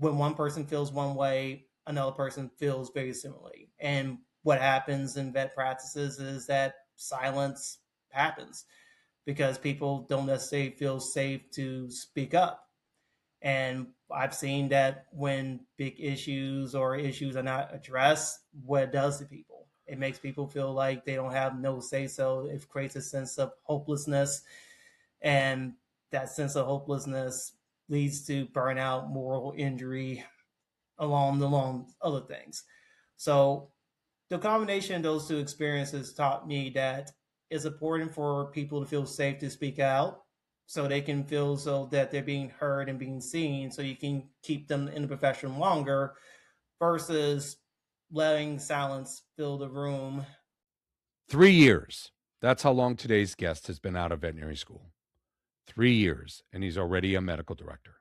when one person feels one way, another person feels very similarly. And what happens in vet practices is that silence happens because people don't necessarily feel safe to speak up. And I've seen that when big issues or issues are not addressed, what it does to people. It makes people feel like they don't have no say so. It creates a sense of hopelessness. And that sense of hopelessness leads to burnout, moral injury, along other things. So the combination of those two experiences taught me that it's important for people to feel safe to speak out so they can feel so that they're being heard and being seen so you can keep them in the profession longer versus letting silence fill the room. 3 years. That's how long today's guest has been out of veterinary school. 3 years, and he's already a medical director.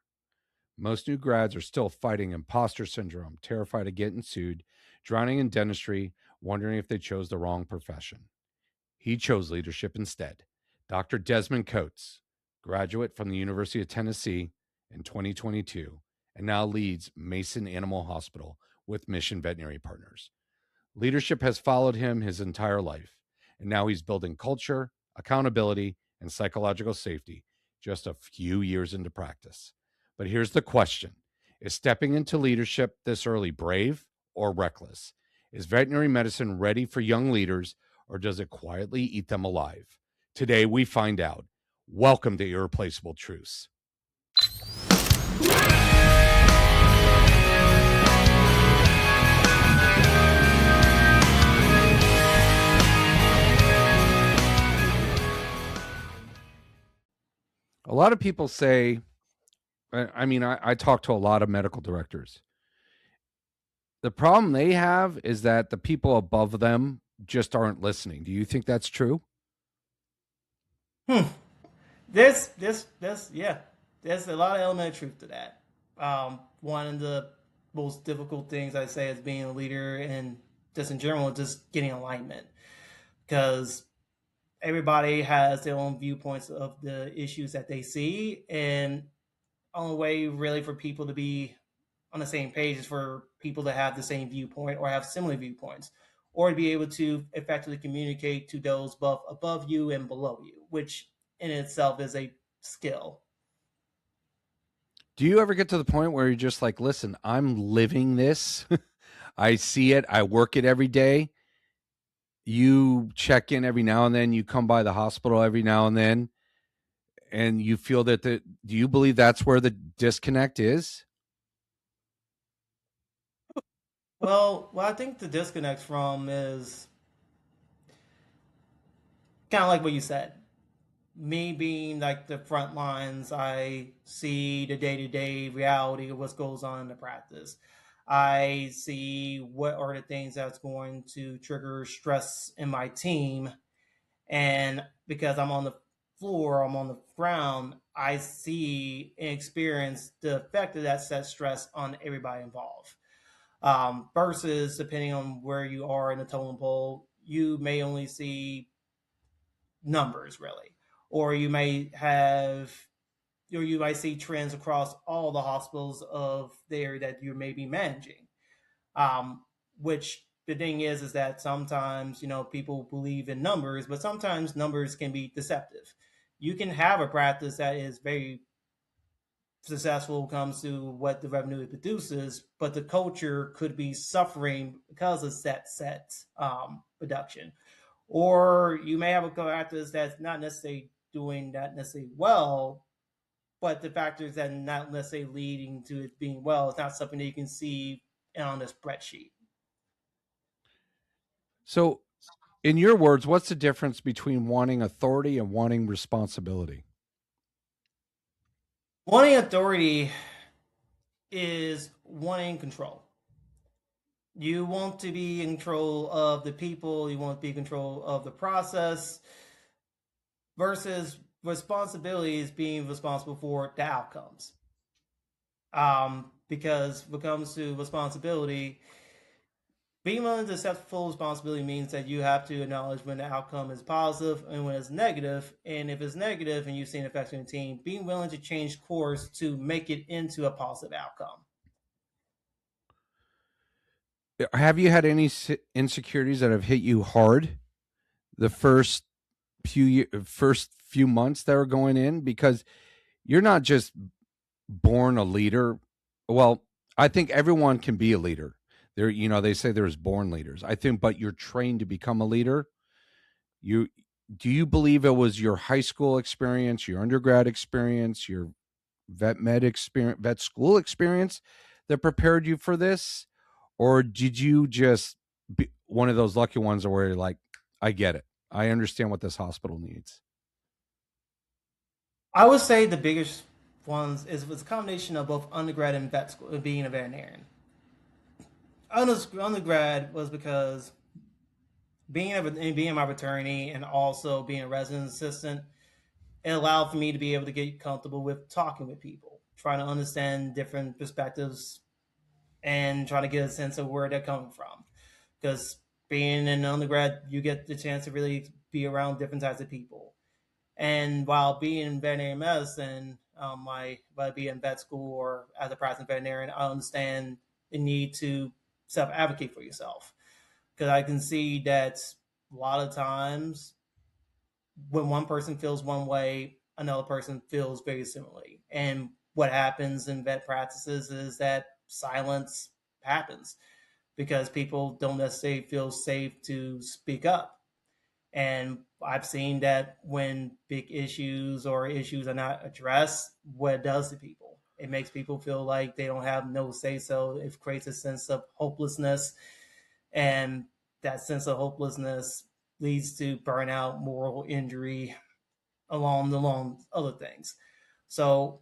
Most new grads are still fighting imposter syndrome, terrified of getting sued, drowning in dentistry, wondering if they chose the wrong profession. He chose leadership instead. Dr. Desmond Coates, graduate from the University of Tennessee in 2022, and now leads Mason Animal Hospital with Mission Veterinary Partners. Leadership has followed him his entire life, and now he's building culture, accountability, and psychological safety just a few years into practice. But here's the question. Is stepping into leadership this early brave or reckless? Is veterinary medicine ready for young leaders, or does it quietly eat them alive? Today, we find out. Welcome to Irreplaceable Truths. A lot of people say, I talk to a lot of medical directors. The problem they have is that the people above them just aren't listening. Do you think that's true? Yeah, there's a lot of element of truth to that. One of the most difficult things I say as being a leader and just in general, just getting alignment because everybody has their own viewpoints of the issues that they see, and only way really for people to be on the same page is for people to have the same viewpoint or have similar viewpoints, or to be able to effectively communicate to those both above you and below you, which in itself is a skill. Do you ever get to the point where you're just like, listen, I'm living this. I see it. I work it every day. You check in every now and then. You come by the hospital every now and then. And you feel that do you believe that's where the disconnect is? Well, what I think the disconnect from is kind of like what you said. Me being like the front lines, I see the day to day reality of what goes on in the practice. I see what are the things that's going to trigger stress in my team. And because I'm on the floor, I'm on the ground, I see and experience the effect of that set stress on everybody involved. Versus depending on where you are in the totem pole, you may only see numbers really, or you might see trends across all the hospitals of the area that you may be managing. Which the thing is that sometimes people believe in numbers, but sometimes numbers can be deceptive. You can have a practice that is very successful when it comes to what the revenue it produces, but the culture could be suffering because of production. Or you may have a practice that's not necessarily doing that necessarily well, but the factors that are not necessarily leading to it being well is not something that you can see on a spreadsheet. So, in your words, what's the difference between wanting authority and wanting responsibility? Wanting authority is wanting control. You want to be in control of the people, you want to be in control of the process, versus responsibility is being responsible for the outcomes. Because when it comes to responsibility, being willing to accept full responsibility means that you have to acknowledge when the outcome is positive and when it's negative. And if it's negative and you've seen effects in the team, being willing to change course to make it into a positive outcome. have you had any insecurities that have hit you hard the first few months that were going in? Because you're not just born a leader. Well, I think everyone can be a leader. There, they say there's born leaders. I think, but you're trained to become a leader. You Do you believe it was your high school experience, your undergrad experience, your vet school experience that prepared you for this? Or did you just be one of those lucky ones where you're like, I get it. I understand what this hospital needs? I would say the biggest ones is was a combination of both undergrad and vet school, being a veterinarian. Undergrad was because being in my fraternity and also being a resident assistant, it allowed for me to be able to get comfortable with talking with people, trying to understand different perspectives and trying to get a sense of where they're coming from. Because being in undergrad, you get the chance to really be around different types of people. And while being in veterinary medicine, by being in vet school or as a practicing veterinarian, I understand the need to self advocate for yourself. Because I can see that a lot of times when one person feels one way, another person feels very similarly. And what happens in vet practices is that silence happens because people don't necessarily feel safe to speak up. And I've seen that when big issues or issues are not addressed, what it does to people. It makes people feel like they don't have no say so. It creates a sense of hopelessness. And that sense of hopelessness leads to burnout, moral injury, along other things. So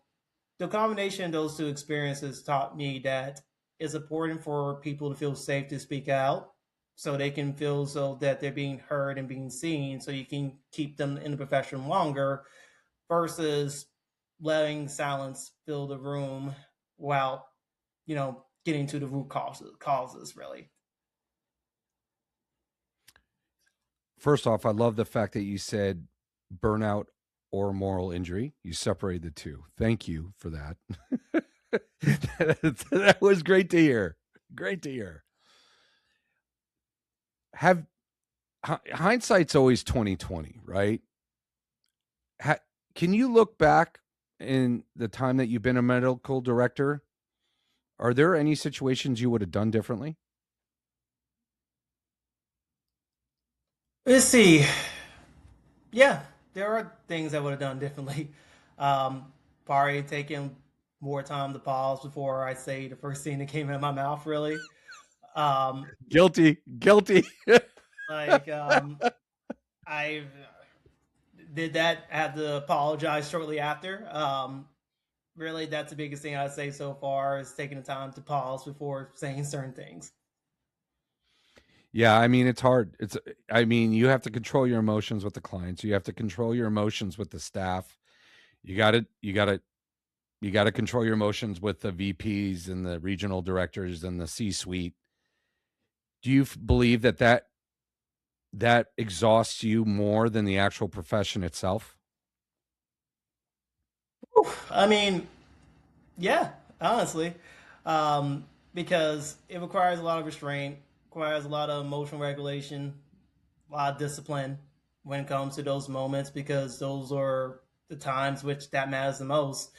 the combination of those two experiences taught me that it's important for people to feel safe to speak out so they can feel so that they're being heard and being seen so you can keep them in the profession longer versus letting silence fill the room while getting to the root causes really. First off, I love the fact that you said burnout or moral injury. You separated the two. Thank you for that. That was great to hear. Great to hear. Have Hindsight's always 2020, right? Ha, can you look back in the time that you've been a medical director? Are there any situations you would have done differently? Let's see. Yeah, there are things I would have done differently. Probably taking more time to pause before I say the first thing that came out of my mouth. Really, um, Guilty, guilty. like I did that. I had to apologize shortly after. Really, that's the biggest thing I'd say so far is taking the time to pause before saying certain things. Yeah, I mean it's hard. I mean, you have to control your emotions with the clients. You have to control your emotions with the staff. You got to control your emotions with the VPs and the regional directors and the C-suite. Do you believe that exhausts you more than the actual profession itself? I mean, yeah, honestly, um, because it requires a lot of restraint, requires a lot of emotional regulation, a lot of discipline when it comes to those moments because those are the times which that matters the most.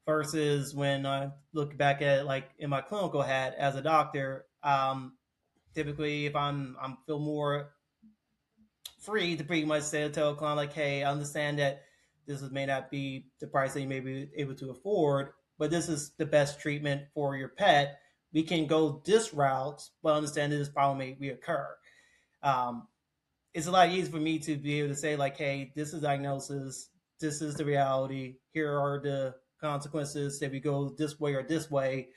Versus when I look back at like in my clinical hat as a doctor, typically if I'm feel more free to pretty much say to a client like, hey, I understand that this may not be the price that you may be able to afford, but this is the best treatment for your pet. We can go this route, but understand that this problem may reoccur. Um, it's a lot easier for me to be able to say like, hey, this is diagnosis, this is the reality, here are the consequences if we go this way or this way.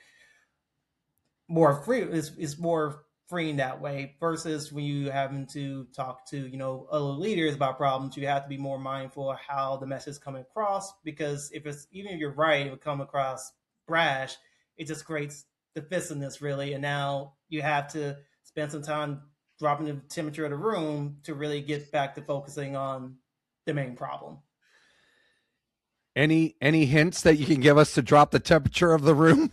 More free is more freeing that way versus when you having to talk to other leaders about problems. You have to be more mindful of how the message is coming across because if it's even if you're right, it will come across brash. It just creates divisiveness really, and now you have to spend some time dropping the temperature of the room to really get back to focusing on the main problem. Any hints that you can give us to drop the temperature of the room?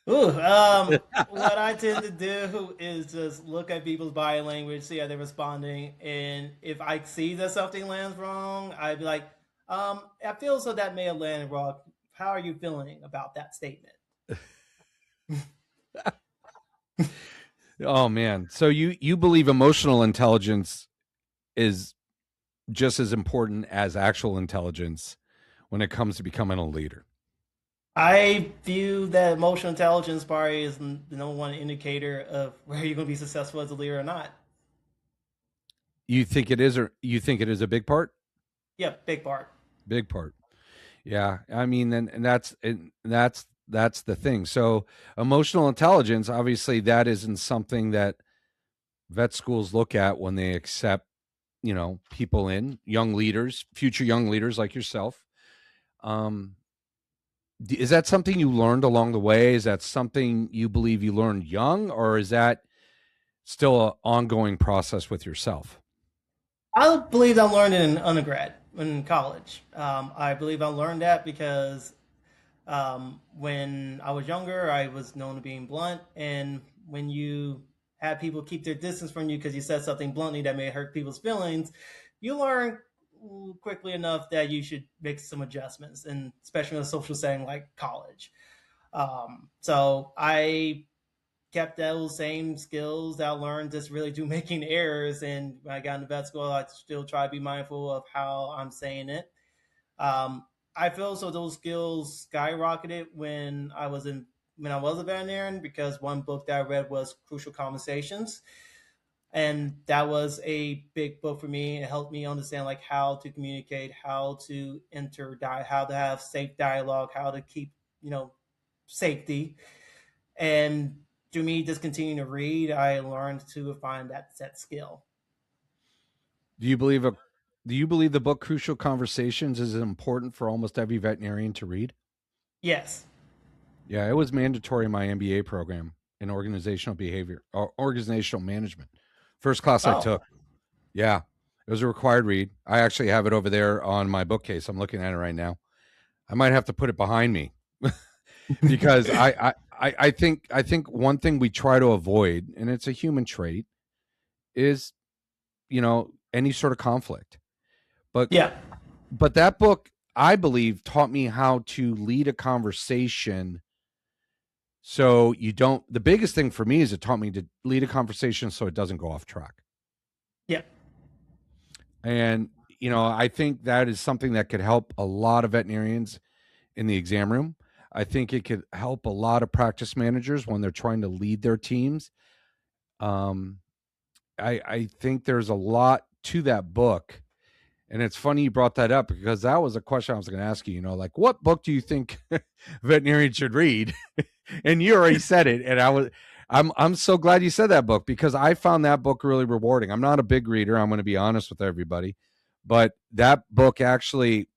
Ooh, what I tend to do is just look at people's body language, see how they're responding, and if I see that something lands wrong, I'd be like, I feel so that may have landed wrong. How are you feeling about that statement? Oh man. So you believe emotional intelligence is just as important as actual intelligence when it comes to becoming a leader. I view that emotional intelligence probably is the number one indicator of where you're going to be successful as a leader or not. You think it is, or you think it is a big part? Yeah, big part. Big part. Yeah. I mean, and that's the thing. So emotional intelligence, obviously that isn't something that vet schools look at when they accept, people in, young leaders, future young leaders like yourself. Um, is that something you learned along the way? Is that something you believe you learned young, or is that still an ongoing process with yourself? I believe I learned it in undergrad, in college. I believe I learned that because when I was younger, I was known to being blunt, and when you have people keep their distance from you because you said something bluntly that may hurt people's feelings, you learn quickly enough that you should make some adjustments, and especially in a social setting like college. So I kept those same skills that I learned just really through making errors. And when I got into vet school, I still try to be mindful of how I'm saying it. Um, I feel so those skills skyrocketed when I was a veterinarian because one book that I read was Crucial Conversations, and that was a big book for me. It helped me understand like how to communicate, how to how to have safe dialogue, how to keep you know safety. And through me just continuing to read, I learned to find that set skill. Do you believe a do you believe the book Crucial Conversations is important for almost every veterinarian to read? Yes. Yeah, it was mandatory in my MBA program in organizational behavior or organizational management. First class I Oh. took. Yeah. It was a required read. I actually have it over there on my bookcase. I'm looking at it right now. I might have to put it behind me because I think one thing we try to avoid, and it's a human trait, is any sort of conflict. But Yeah. but that book, I believe, taught me how to lead a conversation. So you don't. The biggest thing for me is it taught me to lead a conversation so it doesn't go off track. Yeah. And I think that is something that could help a lot of veterinarians in the exam room. I think it could help a lot of practice managers when they're trying to lead their teams. Um, I think there's a lot to that book. And it's funny you brought that up because that was a question I was going to ask you, like what book do you think veterinarians should read? And you already said it. And I'm so glad you said that book because I found that book really rewarding. I'm not a big reader. I'm going to be honest with everybody, but that book actually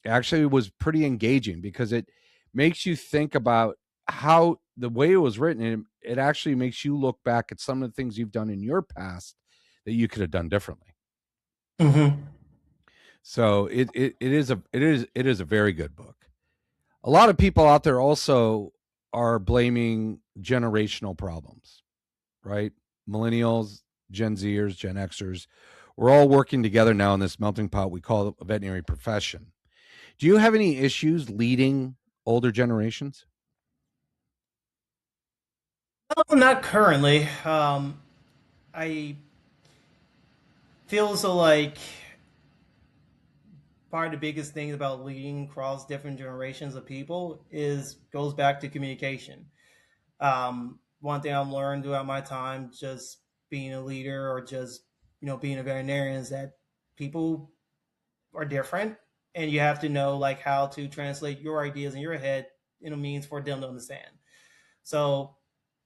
was pretty engaging because it makes you think about how the way it was written. It actually makes you look back at some of the things you've done in your past that you could have done differently. Mm-hmm. So it is a very good book. A lot of people out there also are blaming generational problems, right? Millennials, Gen Zers, Gen Xers, we're all working together now in this melting pot we call a veterinary profession. Do you have any issues leading older generations? No, not currently. I feel so like part of the biggest thing about leading across different generations of people is goes back to communication. One thing I've learned throughout my time just being a leader or just being a veterinarian is that people are different, and you have to know like how to translate your ideas in your head in a means for them to understand. So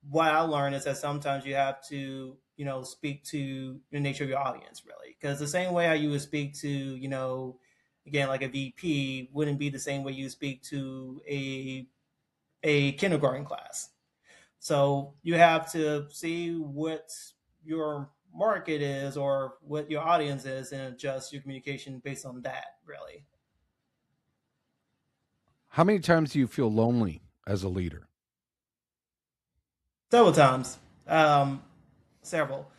what I learned is that sometimes you have to speak to the nature of your audience, really, because the same way how you would speak to again like a VP wouldn't be the same way you speak to a kindergarten class. So you have to see what your market is or what your audience is and adjust your communication based on that, really. How many times do you feel lonely as a leader? Several times, several.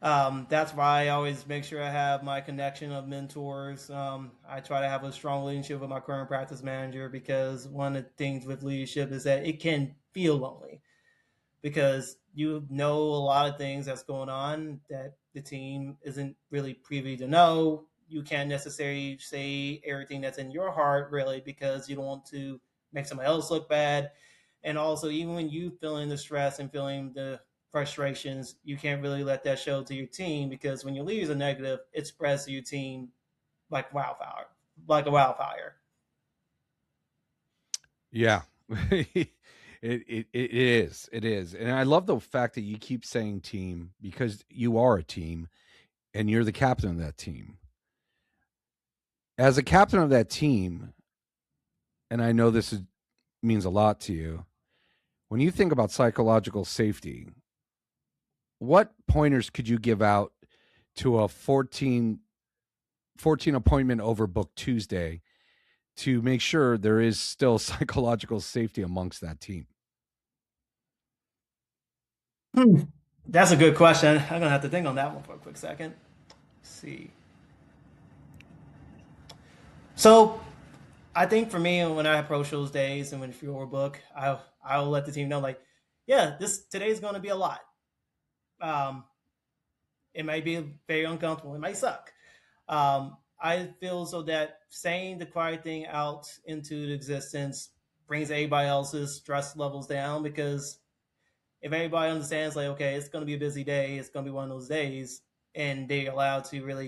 That's why I always make sure I have my connection of mentors. I try to have a strong relationship with my current practice manager because one of the things with leadership is that it can feel lonely because you know a lot of things that's going on that the team isn't really privy to know. You can't necessarily say everything that's in your heart, really, because you don't want to make somebody else look bad. And also, even when you feeling the stress and feeling the frustrations, you can't really let that show to your team because when your leaders are negative, it spreads to your team like wildfire, like a wildfire. Yeah. It is. It is. And I love the fact that you keep saying team because you are a team and you're the captain of that team. As a captain of that team, and I know means a lot to you, when you think about psychological safety, what pointers could you give out to a 14 appointment overbooked Tuesday to make sure there is still psychological safety amongst that team? Hmm. That's a good question. I'm gonna have to think on that one for a quick second. Let's see. So I think for me, when I approach those days and when it's your book, I'll let the team know like, yeah, this today's going to be a lot. Um, it might be very uncomfortable. It might suck. I feel so that saying the quiet thing out into the existence brings everybody else's stress levels down because if everybody understands like, okay, it's going to be a busy day, it's going to be one of those days, and they're allowed to really,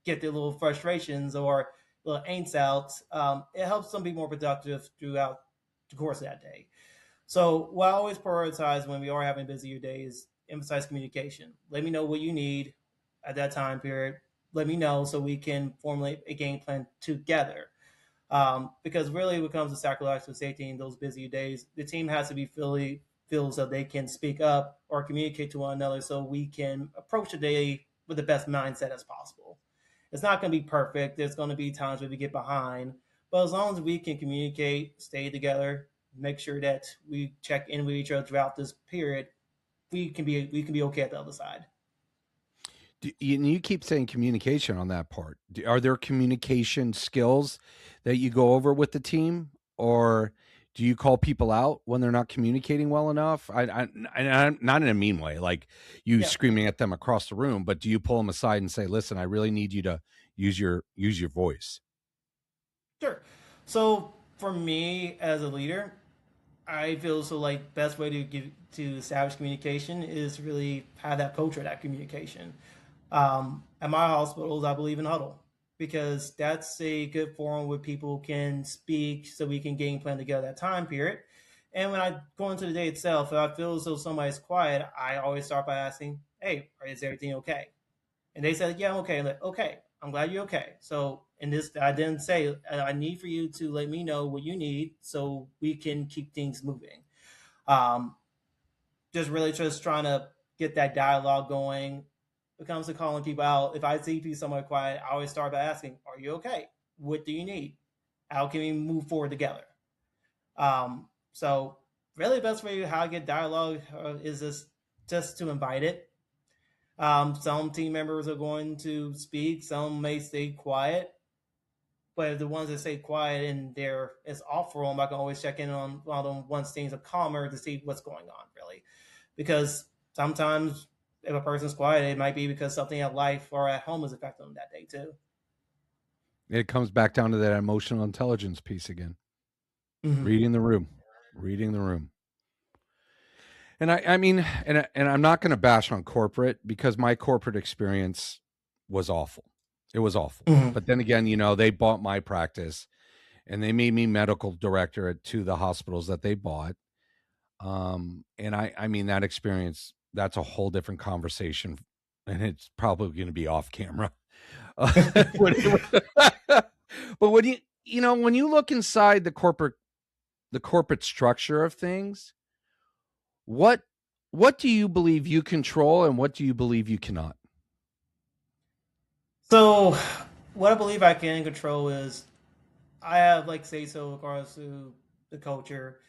get their little frustrations or little angst out, it helps them be more productive throughout the course of that day. So what I always prioritize when we are having busier days, emphasize communication. Let me know what you need at that time period. Let me know so we can formulate a game plan together. Because really, when it comes to psychological safety in those busy days, the team has to be fully feels that they can speak up or communicate to one another, so we can approach the day with the best mindset as possible. It's not going to be perfect. There's going to be times where we get behind, but as long as we can communicate, stay together, make sure that we check in with each other throughout this period, we can be okay at the other side. You keep saying communication on that part. Are there communication skills that you go over with the team, or do you call people out when they're not communicating well enough? I'm not in a mean way, like you Yeah, screaming at them across the room, but do you pull them aside and say, "Listen, I really need you to use your voice"? sure. So for me as a leader, I feel so like best way to establish communication is really have that culture of that communication. At my hospitals, I believe in huddle because that's a good forum where people can speak so we can game plan together that time period. And when I go into the day itself, if I feel as though somebody's quiet, I always start by asking, "Hey, is everything okay?" And they said, "Yeah, I'm okay." I'm like, "Okay, I'm glad you're okay." So in this, I didn't say I need for you to let me know what you need so we can keep things moving. Um, just really just trying to get that dialogue going. When it comes to calling people out, if I see people somewhere quiet, I always start by asking, "Are you okay? What do you need? How can we move forward together?" So really, the best way how I get dialogue is just to invite it. Some team members are going to speak, some may stay quiet, but the ones that stay quiet and they're it's off for them, I can always check in on them once things are calmer to see what's going on, really. Because sometimes if a person's quiet, it might be because something at life or at home is affecting them that day too. It comes back down to that emotional intelligence piece again. Mm-hmm. Reading the room, reading the room. And I mean, and I'm not going to bash on corporate because my corporate experience was awful. It was awful. Mm-hmm. But then again, they bought my practice and they made me medical director at two of the hospitals that they bought. And I mean that experience, that's a whole different conversation, and it's probably going to be off camera. When- but when when you look inside the corporate structure of things, what what do you believe you control and what do you believe you cannot? So, what I believe I can control is I have like say so regards to the culture.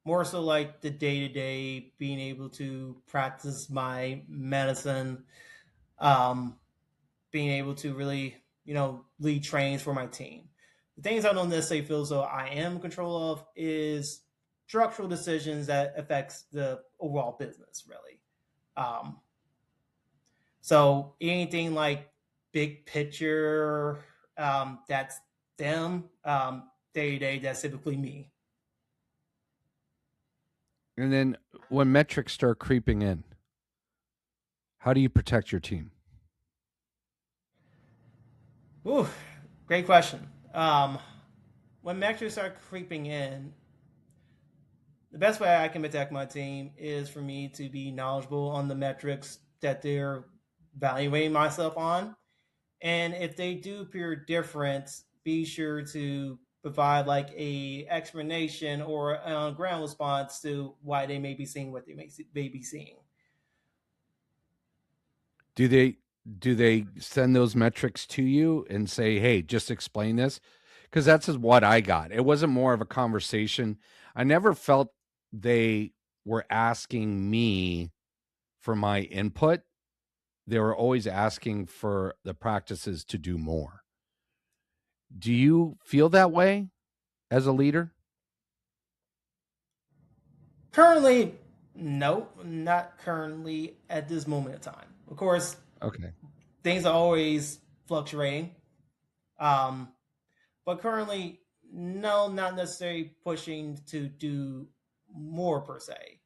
more so like the day to day, being able to practice my medicine, um, being able to really, lead trains for my team. The things I don't necessarily feel as though I am in control of is structural decisions that affects the overall business, really. Um, so anything like big picture, that's them. Day to day, that's typically me. And then when metrics start creeping in, how do you protect your team? Ooh, great question. When metrics start creeping in, the best way I can protect my team is for me to be knowledgeable on the metrics that they're evaluating myself on. And if they do appear different, be sure to provide like a explanation or an on ground response to why they may be seeing what they may be seeing. Do they send those metrics to you and say, "Hey, just explain this"? Because that's what I got. It wasn't more of a conversation. I never felt they were asking me for my input. They were always asking for the practices to do more. Do you feel that way as a leader? Currently, no, not currently at this moment in time. Of course, Okay. things are always fluctuating. Um, but currently, no, not necessarily pushing to do more per se.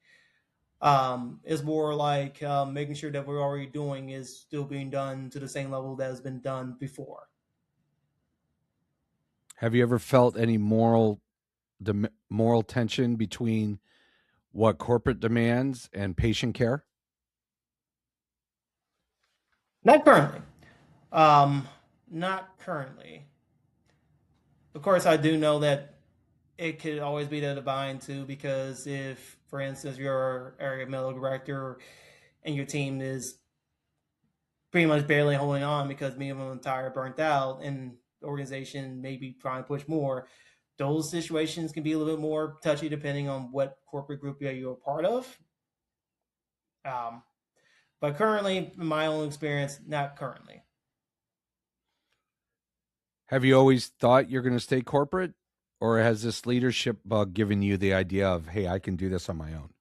It's more like making sure that we're already doing is still being done to the same level that has been done before. Have you ever felt any moral tension between what corporate demands and patient care? Not currently. Um, Not currently. Of course, I do know that it could always be the divine too, because if, for instance, you're area medical director and your team is pretty much barely holding on because me and my entire burnt out and the organization maybe trying to push more, those situations can be a little bit more touchy depending on what corporate group you're a part of. Um, but currently, in my own experience, not currently. Have you always thought you're going to stay corporate, or has this leadership bug given you the idea of, hey, I can do this on my own?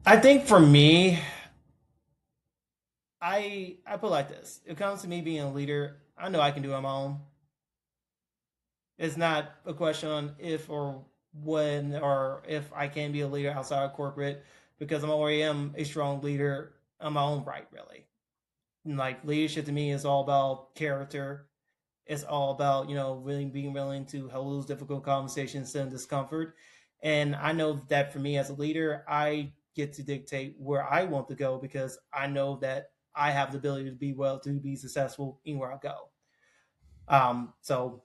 I think for me, I put it like this: it comes to me being a leader, I know I can do it on my own. It's not a question on if or when or if I can be a leader outside of corporate, because I already am a strong leader on my own right, really. And like leadership to me is all about character. It's all about, really being willing to hold those difficult conversations and discomfort. And I know that for me as a leader, I get to dictate where I want to go because I know that I have the ability to be successful anywhere I go. So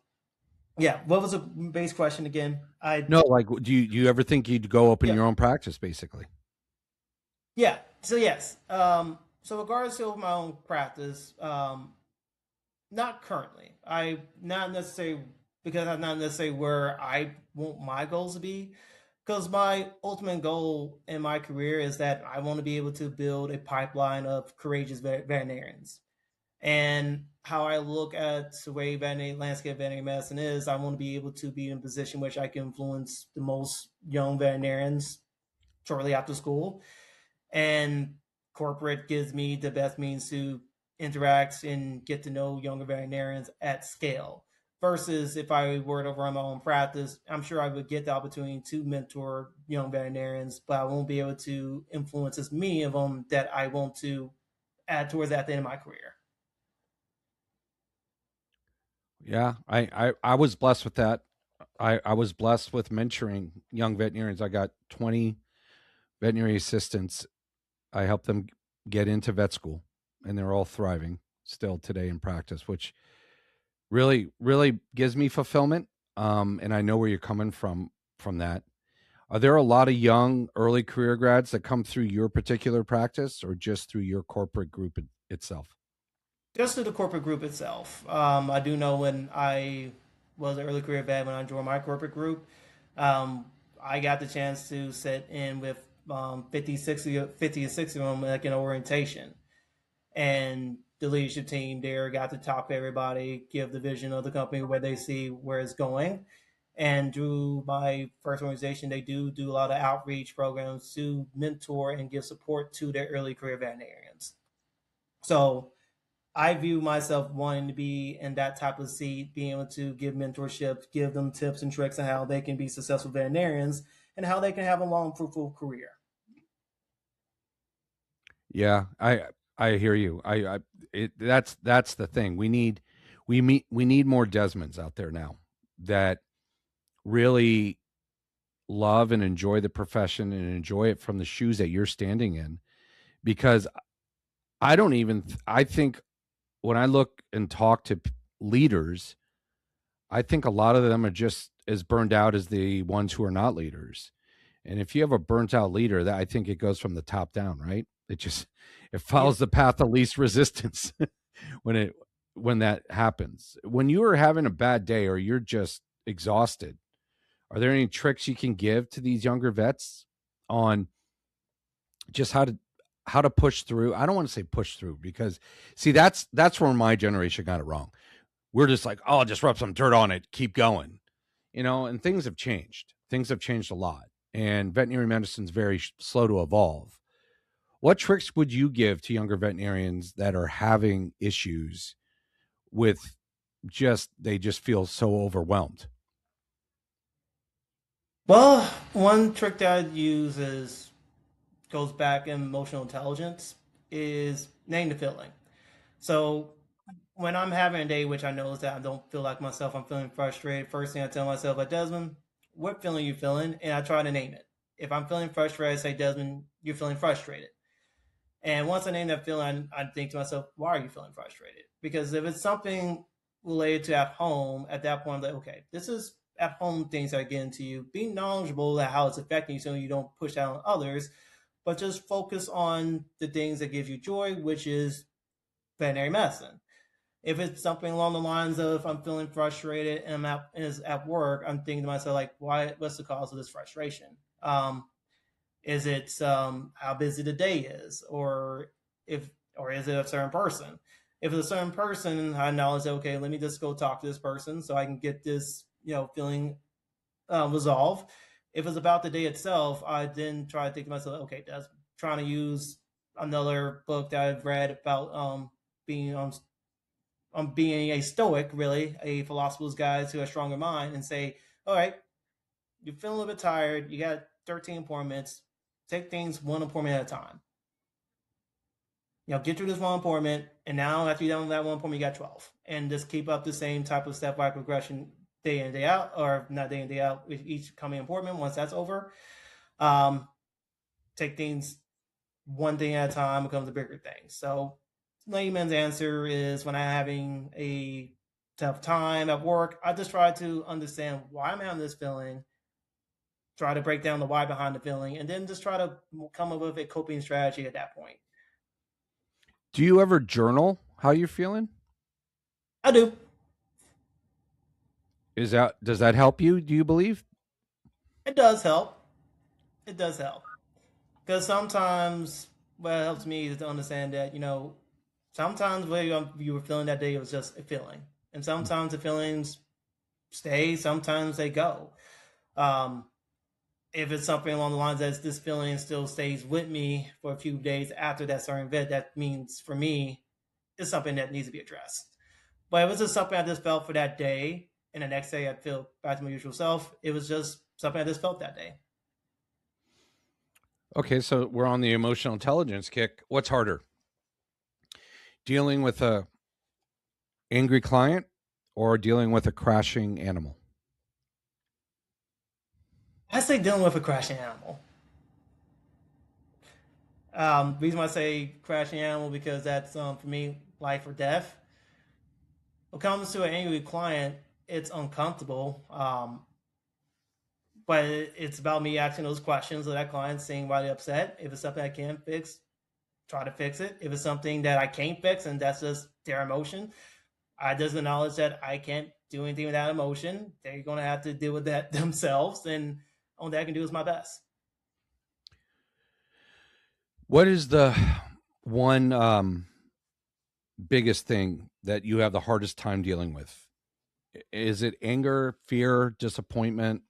yeah, what was the base question again? I No, like, do you ever think you'd go open Yeah, your own practice, basically? yeah. So yes. So regardless of my own practice, not currently. I not necessarily because I'm not necessarily where I want my goals to be. Because my ultimate goal in my career is that I want to be able to build a pipeline of courageous veterinarians. And how I look at the way veterinary landscape veterinary medicine is, I want to be able to be in a position which I can influence the most young veterinarians shortly after school. And corporate gives me the best means to interact and get to know younger veterinarians at scale. Versus if I were to run my own practice, I'm sure I would get the opportunity to mentor young veterinarians, but I won't be able to influence as many of them that I want to add towards at the end of my career. Yeah, I was blessed with that. I was blessed with mentoring young veterinarians. I got 20 veterinary assistants. I helped them get into vet school, and they're all thriving still today in practice, which really gives me fulfillment. And I know where you're coming from that. Are there a lot of young early career grads that come through your particular practice, or just through your corporate group itself? Just to the corporate group itself, I do know when I was an early career vet when I joined my corporate group. Um, I got the chance to sit in with 50, 60, 50 and 60 of them like an orientation. And the leadership team there got to talk to everybody, give the vision of the company, where they see where it's going. And through my first organization, they do a lot of outreach programs to mentor and give support to their early career veterinarians. So I view myself wanting to be in that type of seat, being able to give mentorship, give them tips and tricks on how they can be successful veterinarians and how they can have a long, fruitful career. Yeah, I hear you. That's the thing. We need more Desmonds out there now that really love and enjoy the profession and enjoy it from the shoes that you're standing in. Because I think when I look and talk to leaders, I think a lot of them are just as burned out as the ones who are not leaders. And if you have a burnt out leader, that I think it goes from the top down, right? It Yep. follows the path of least resistance when it when that happens. When you are having a bad day or you're just exhausted, are there any tricks you can give to these younger vets on just how to push through? I don't want to say push through because see that's where my generation got it wrong. We're just like, oh, just rub some dirt on it, keep going, and things have changed. Things have changed a lot, and veterinary medicine is very slow to evolve. What tricks would you give to younger veterinarians that are having issues with they just feel so overwhelmed? Well, one trick that I'd use is goes back in emotional intelligence is name the feeling. So when I'm having a day which I know is that I don't feel like myself, I'm feeling frustrated. First thing I tell myself, like Desmond, what feeling are you feeling? And I try to name it. If I'm feeling frustrated, I say, Desmond, you're feeling frustrated. And once I name that feeling, I think to myself, why are you feeling frustrated? Because if it's something related to at home, at that point, I'm like, okay, this is at home things that are getting to you. Be knowledgeable about how it's affecting you so you don't push out on others, but just focus on the things that give you joy, which is veterinary medicine. If it's something along the lines of I'm feeling frustrated and is at work, I'm thinking to myself like, why? What's the cause of this frustration? Is it how busy the day is, if or is it a certain person? If it's a certain person, I know is okay. Let me just go talk to this person so I can get this feeling resolved. If it's about the day itself, I then try to think to myself, okay, that's trying to use another book that I've read about being being a stoic, really, a philosopher's guide to a stronger mind, and say, all right, you're feeling a little bit tired. You got 13 appointments. Take things one appointment at a time. Get through this one appointment, and now after you're done with that one appointment, you got 12. And just keep up the same type of step by progression day in, day out, or not day in, day out, with each coming appointment. Once that's over, um, take things one thing at a time becomes a bigger thing. So, layman's answer is when I'm having a tough time at work, I just try to understand why I'm having this feeling, try to break down the why behind the feeling, and then just try to come up with a coping strategy at that point. Do you ever journal how you're feeling? I do. Does that help you? Do you believe? It does help. It does help. Because sometimes what helps me is to understand that, sometimes what you were feeling that day was just a feeling. And sometimes the feelings stay, sometimes they go. Um, if it's something along the lines that this feeling still stays with me for a few days after that certain event, that means for me, it's something that needs to be addressed. But if it's just something I just felt for that day, and the next day I feel back to my usual self, it was just something I just felt that day. Okay, so we're on the emotional intelligence kick. What's harder? Dealing with a angry client or dealing with a crashing animal? I say dealing with a crashing animal. Reason why I say crashing animal because that's for me life or death. When it comes to an angry client, it's uncomfortable. But it's about me asking those questions of that client, seeing why they're upset. If it's something I can fix, try to fix it. If it's something that I can't fix and that's just their emotion, I just acknowledge that I can't do anything with that emotion. They're going to have to deal with that themselves, and only I can do is my best. What is the one biggest thing that you have the hardest time dealing with? Is it anger, fear, disappointment?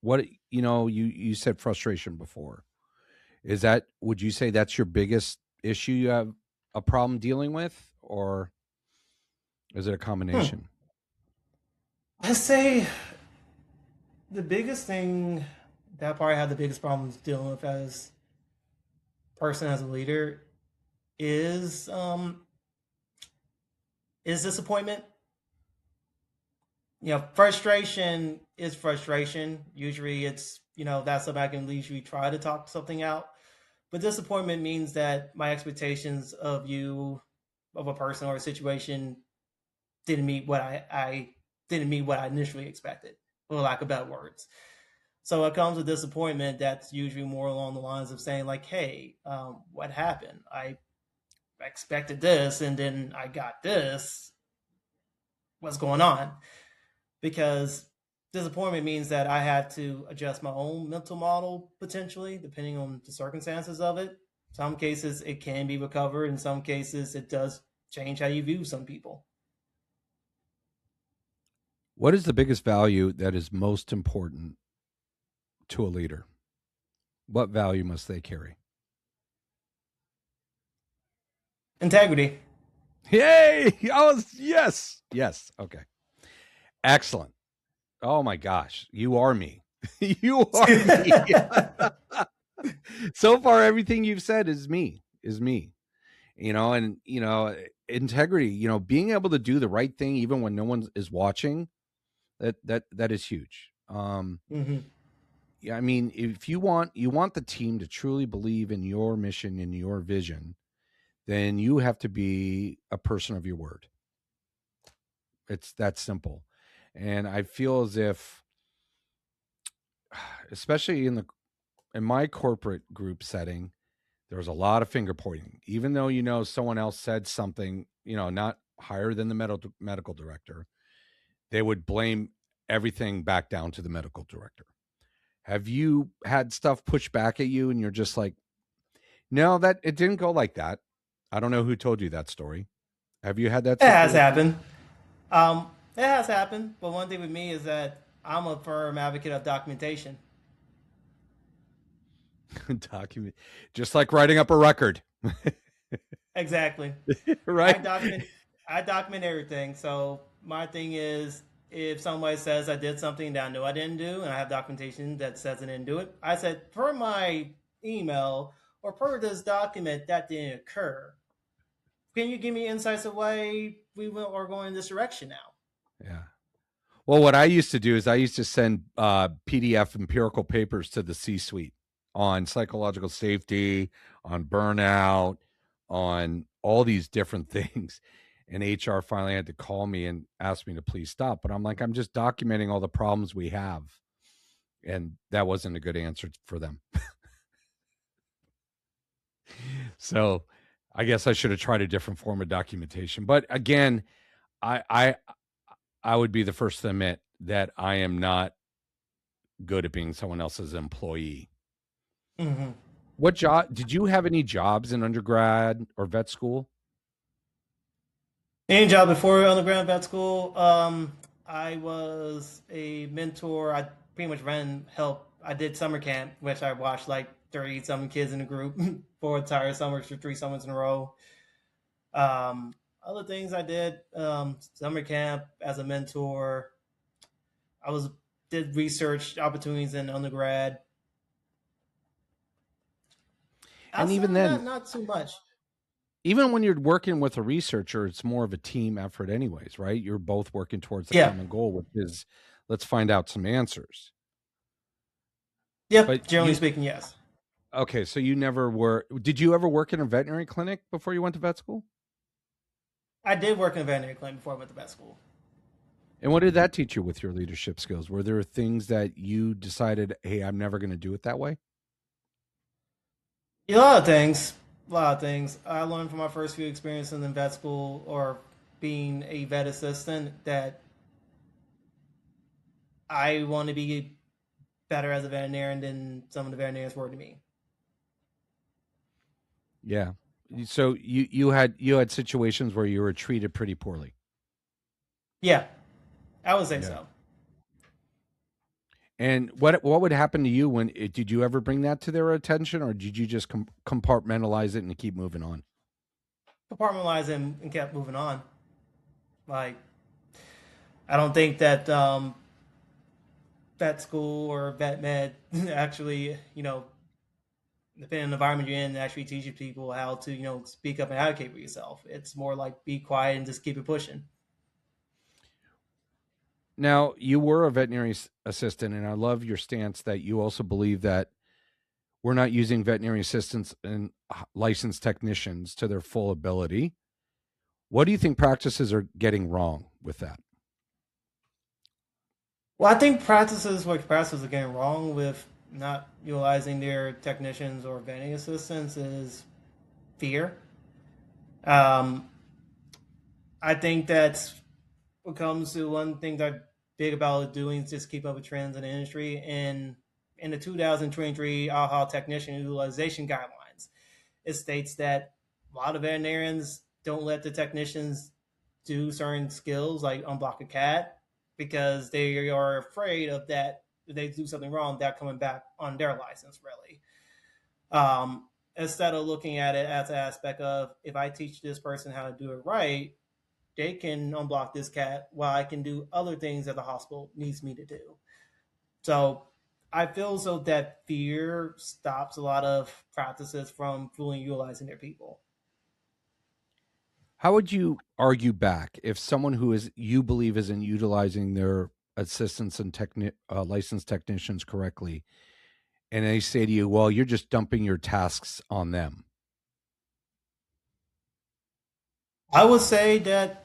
What, you said frustration before. Is that, would you say that's your biggest issue you have a problem dealing with, or is it a Hmm. combination? I say the biggest thing that I probably have the biggest problems dealing with as person as a leader is um is disappointment. Frustration is frustration. Usually it's, that's something I can usually try to talk something out. But disappointment means that my expectations of a person or a situation didn't meet what I didn't meet what I initially expected, for lack of better words. So it comes with disappointment. That's usually more along the lines of saying like, "Hey, what happened? I expected this, and then I got this. What's going on?" Because disappointment means that I had to adjust my own mental model potentially, depending on the circumstances of it. Some cases it can be recovered, in some cases it does change how you view some people. What is the biggest value that is most important to a leader? What value must they carry? Integrity. Yay! Oh, yes. Yes. Okay. Excellent. Oh my gosh. You are me. You are me. So far, everything you've said is me, and, integrity, being able to do the right thing, even when no one is watching, that is huge. Hmm. Yeah. I mean, if you want the team to truly believe in your mission and your vision, then you have to be a person of your word. It's that simple. And I feel as if, especially in my corporate group setting, there was a lot of finger pointing. Even though someone else said something, not higher than the medical director, they would blame everything back down to the medical director. Have you had stuff pushed back at you and you're just like, no, that it didn't go like that? I don't know who told you that story. Have you had that It has situation? happened. It has happened. But one thing with me is that I'm a firm advocate of documentation. Document, just like writing up a record. Exactly. I Right? document I document everything. So my thing is, if somebody says I did something that I know I didn't do, and I have documentation that says I didn't do it, I said per my email or per this document that didn't occur. Can you give me insights of why are going in this direction now? Yeah. Well, what I used to do is I used to send PDF empirical papers to the C-suite on psychological safety, on burnout, on all these different things. And HR finally had to call me and ask me to please stop. But I'm like, I'm just documenting all the problems we have. And that wasn't a good answer for them. So I guess I should have tried a different form of documentation. But again, I I I would be the first to admit that I am not good at being someone else's employee. Mm-hmm. What job did you have any jobs in undergrad or vet school? Any job before undergrad vet school, I was a mentor. I pretty much ran help. I did summer camp, which I watched like 30 something kids in a group for entire summers for 3 summers in a row. Other things I did, summer camp as a mentor. I was did research opportunities in undergrad. And Outside even of that, then, not too much. even when you're working with a researcher, it's more of a team effort anyways, right? You're both working towards the Yeah. common goal, which is let's find out some answers. But Yep. Generally you speaking, yes. okay, so you never were did you ever work in a veterinary clinic before you went to vet school? I did work in a veterinary clinic before I went to vet school. And what did that teach you with your leadership skills? Were there things that you decided, hey, I'm never going to do it that way? A lot of things. A lot of things. I learned from my first few experiences in vet school, or being a vet assistant that I want to be better as a veterinarian than some of the veterinarians were to me. Yeah. So you had situations where you were treated pretty poorly. Yeah, I would say Yeah. so. And what would happen to you when did you ever bring that to their attention, or did you just compartmentalize it and keep moving on? Compartmentalized and kept moving on. Like, I don't think that vet school or vet med actually, depending on the environment you're in, actually teaches people how to, speak up and advocate for yourself. It's more like be quiet and just keep it pushing. Now, you were a veterinary assistant, and I love your stance that you also believe that we're not using veterinary assistants and licensed technicians to their full ability. What do you think practices are getting wrong with that? Well, I think what practices are getting wrong with not utilizing their technicians or vetting assistants is fear. Um, I think that's what comes to one thing that I'm big about doing is just keep up with trends in the industry. And in the 2023 AHA technician utilization guidelines, it states that a lot of veterinarians don't let the technicians do certain skills like unblock a cat because they are afraid of that if they do something wrong, that coming back on their license really. Instead of looking at it as an aspect of if I teach this person how to do it right, they can unblock this cat while I can do other things that the hospital needs me to do. So I feel so that fear stops a lot of practices from fully utilizing their people. How would you argue back if someone who is you believe isn't utilizing their assistants and licensed technicians correctly, and they say to you, "Well, you're just dumping your tasks on them"? I would say that,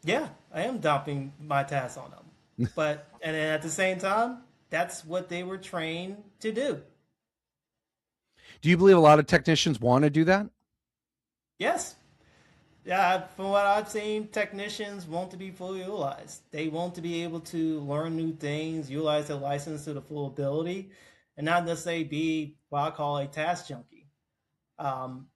yeah, I am dumping my tasks on them. But, and then at the same time, that's what they were trained to do. Do you believe a lot of technicians want to do that? Yes. Yeah, from what I've seen, technicians want to be fully utilized. They want to be able to learn new things, utilize their license to the full ability, and not necessarily be what I call a task junkie. Um,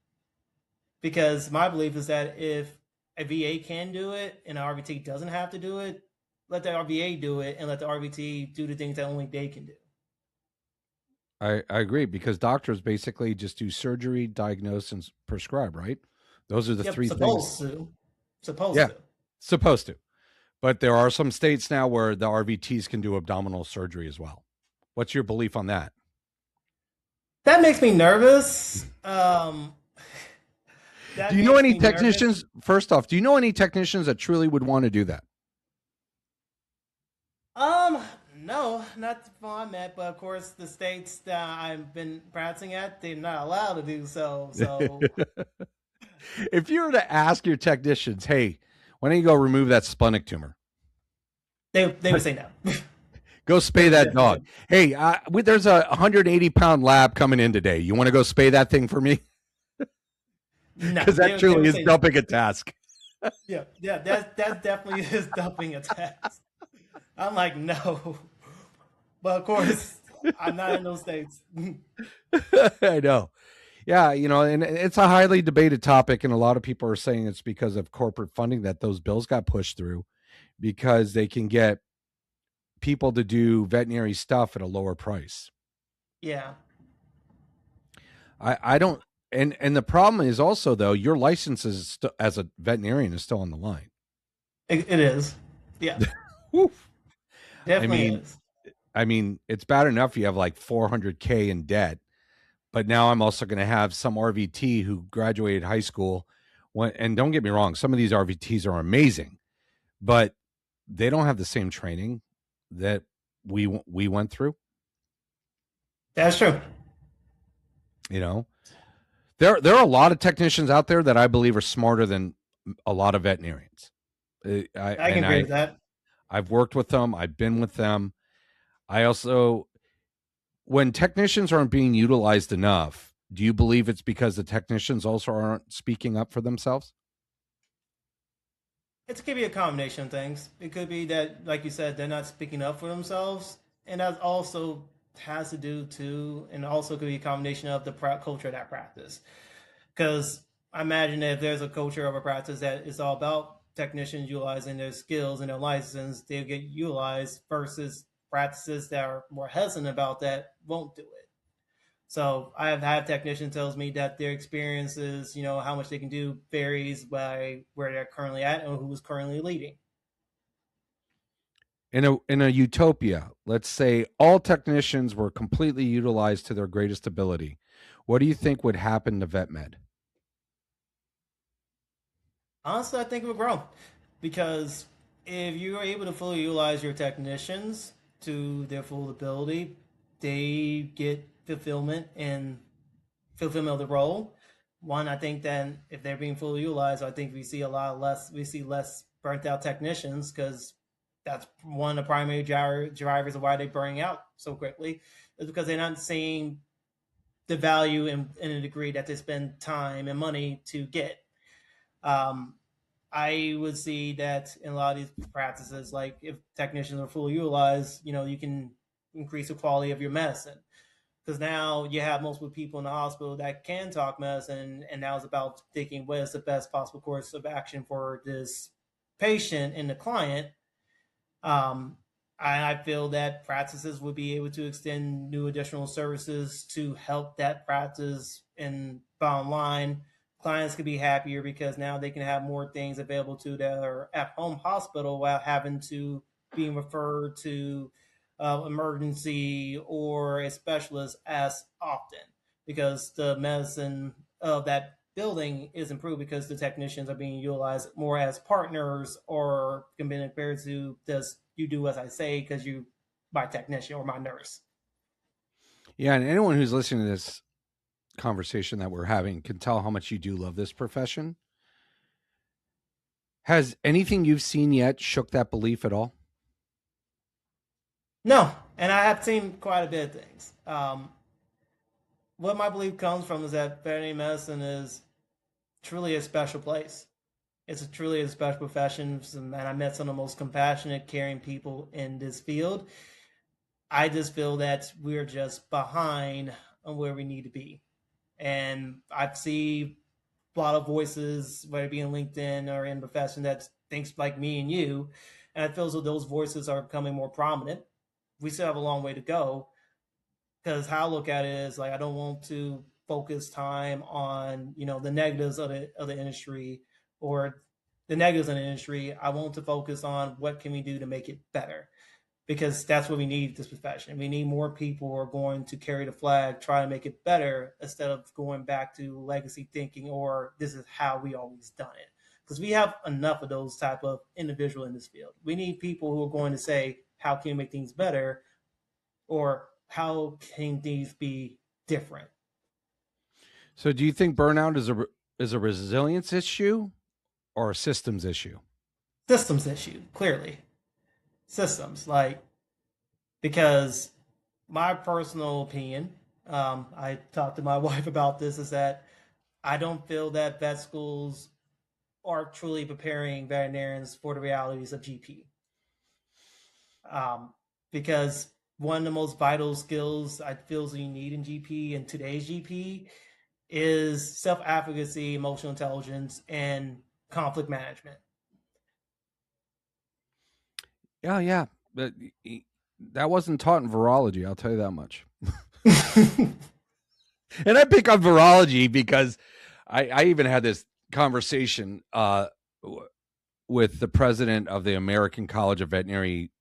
because my belief is that if a VA can do it and an RVT doesn't have to do it, let the RVA do it and let the RVT do the things that only they can do. I agree, because doctors basically just do surgery, diagnose, and prescribe, right? Those are the Yep, three things. supposed Yeah, to. supposed to. But there are some states now where the RVTs can do abdominal surgery as well. What's your belief on that? That makes me nervous. Do That you know makes any me nervous. technicians? First off, do you know any technicians that truly would want to do that? No, not the one I met, but of course the states that I've been practicing at, they're not allowed to do so. So If you were to ask your technicians, hey, why don't you go remove that splenic tumor? they would say no. Go They spay would that definitely say dog. no. Hey, there's a 180-pound lab coming in today. You want to go spay that thing for me? No, Because that they truly would is say no. dumping a task. Yeah, yeah, that definitely is dumping a tax. I'm like, no. But of course, I'm not in those states. I know. Yeah, and it's a highly debated topic, and a lot of people are saying it's because of corporate funding that those bills got pushed through, because they can get people to do veterinary stuff at a lower price. Yeah, I don't, and the problem is also, though, your license as a veterinarian is still on the line. it is. Yeah, Woof. I definitely mean, is. it's bad enough you have like 400K in debt, but now I'm also going to have some RVT who graduated high school. And don't get me wrong, some of these RVTs are amazing, but they don't have the same training that we went through. That's true. You know, there are a lot of technicians out there that I believe are smarter than a lot of veterinarians. I I can and agree I with that. I've worked with them. I've been with them. I also, when technicians aren't being utilized enough, do you believe it's because the technicians also aren't speaking up for themselves? It could be a combination of things. It could be that, like you said, they're not speaking up for themselves, and that also has to do too, and also could be a combination of the culture of that practice. Because I imagine that if there's a culture of a practice that is all about technicians utilizing their skills and their license, they'll get utilized versus practices that are more hesitant about that won't do it. So I have had technicians tells me that their experiences, how much they can do varies by where they're currently at and who's currently leading. In a utopia, let's say all technicians were completely utilized to their greatest ability. What do you think would happen to vet med? Honestly, I think it would grow because if you are able to fully utilize your technicians to their full ability, they get fulfillment of the role. One, I think that if they're being fully utilized, I think we see less burnt out technicians because that's one of the primary drivers of why they're burning out so quickly is because they're not seeing the value in a degree that they spend time and money to get. Um, I would see that in a lot of these practices, like if technicians are fully utilized, you can increase the quality of your medicine because now you have multiple people in the hospital that can talk medicine, and now it's about thinking what is the best possible course of action for this patient and the client. Um, I feel that practices would be able to extend new additional services to help that practice. And bottom line, clients could be happier because now they can have more things available to their at home hospital without having to being referred to emergency or a specialist as often because the medicine of that building is improved because the technicians are being utilized more as partners or can be compared to this you do as I say because you my technician or my nurse. Yeah, and anyone who's listening to this conversation that we're having can tell how much you do love this profession. Has anything you've seen yet shook that belief at all? No, and I have seen quite a bit of things. What my belief comes from is that veterinary medicine is truly a special place. It's truly a special profession, and I met some of the most compassionate, caring people in this field. I just feel that we're just behind on where we need to be. And I see a lot of voices, whether it be in LinkedIn or in profession, that thinks like me and you. And I feel as though those voices are becoming more prominent. We still have a long way to go because how I look at it is like I don't want to focus time on the negatives of the industry or the negatives in the industry. I want to focus on what can we do to make it better because that's what we need this profession. We need more people who are going to carry the flag, try to make it better instead of going back to legacy thinking or this is how we always done it. Because we have enough of those type of individual in this field. We need people who are going to say, how can we make things better or how can these be different? So, do you think burnout is a resilience issue or a systems issue? Systems issue, clearly. Systems, like, because my personal opinion, I talked to my wife about this, is that I don't feel that vet schools are truly preparing veterinarians for the realities of GP. Um, because one of the most vital skills I feel you need in GP in today's GP is self advocacy, emotional intelligence, and conflict management. Yeah, yeah. But that wasn't taught in virology, I'll tell you that much. And I pick up virology because I even had this conversation with the president of the American College of Veterinary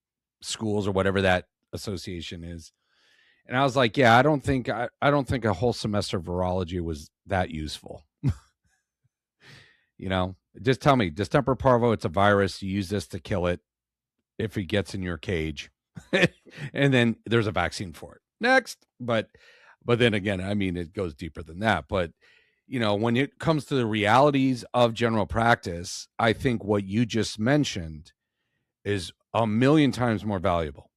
Schools or whatever that association is. And I was like, yeah, I don't think a whole semester of virology was that useful. Just tell me, distemper parvo, it's a virus. You use this to kill it if it gets in your cage. And then there's a vaccine for it. Next. But then again, I mean, it goes deeper than that. But when it comes to the realities of general practice, I think what you just mentioned is a million times more valuable.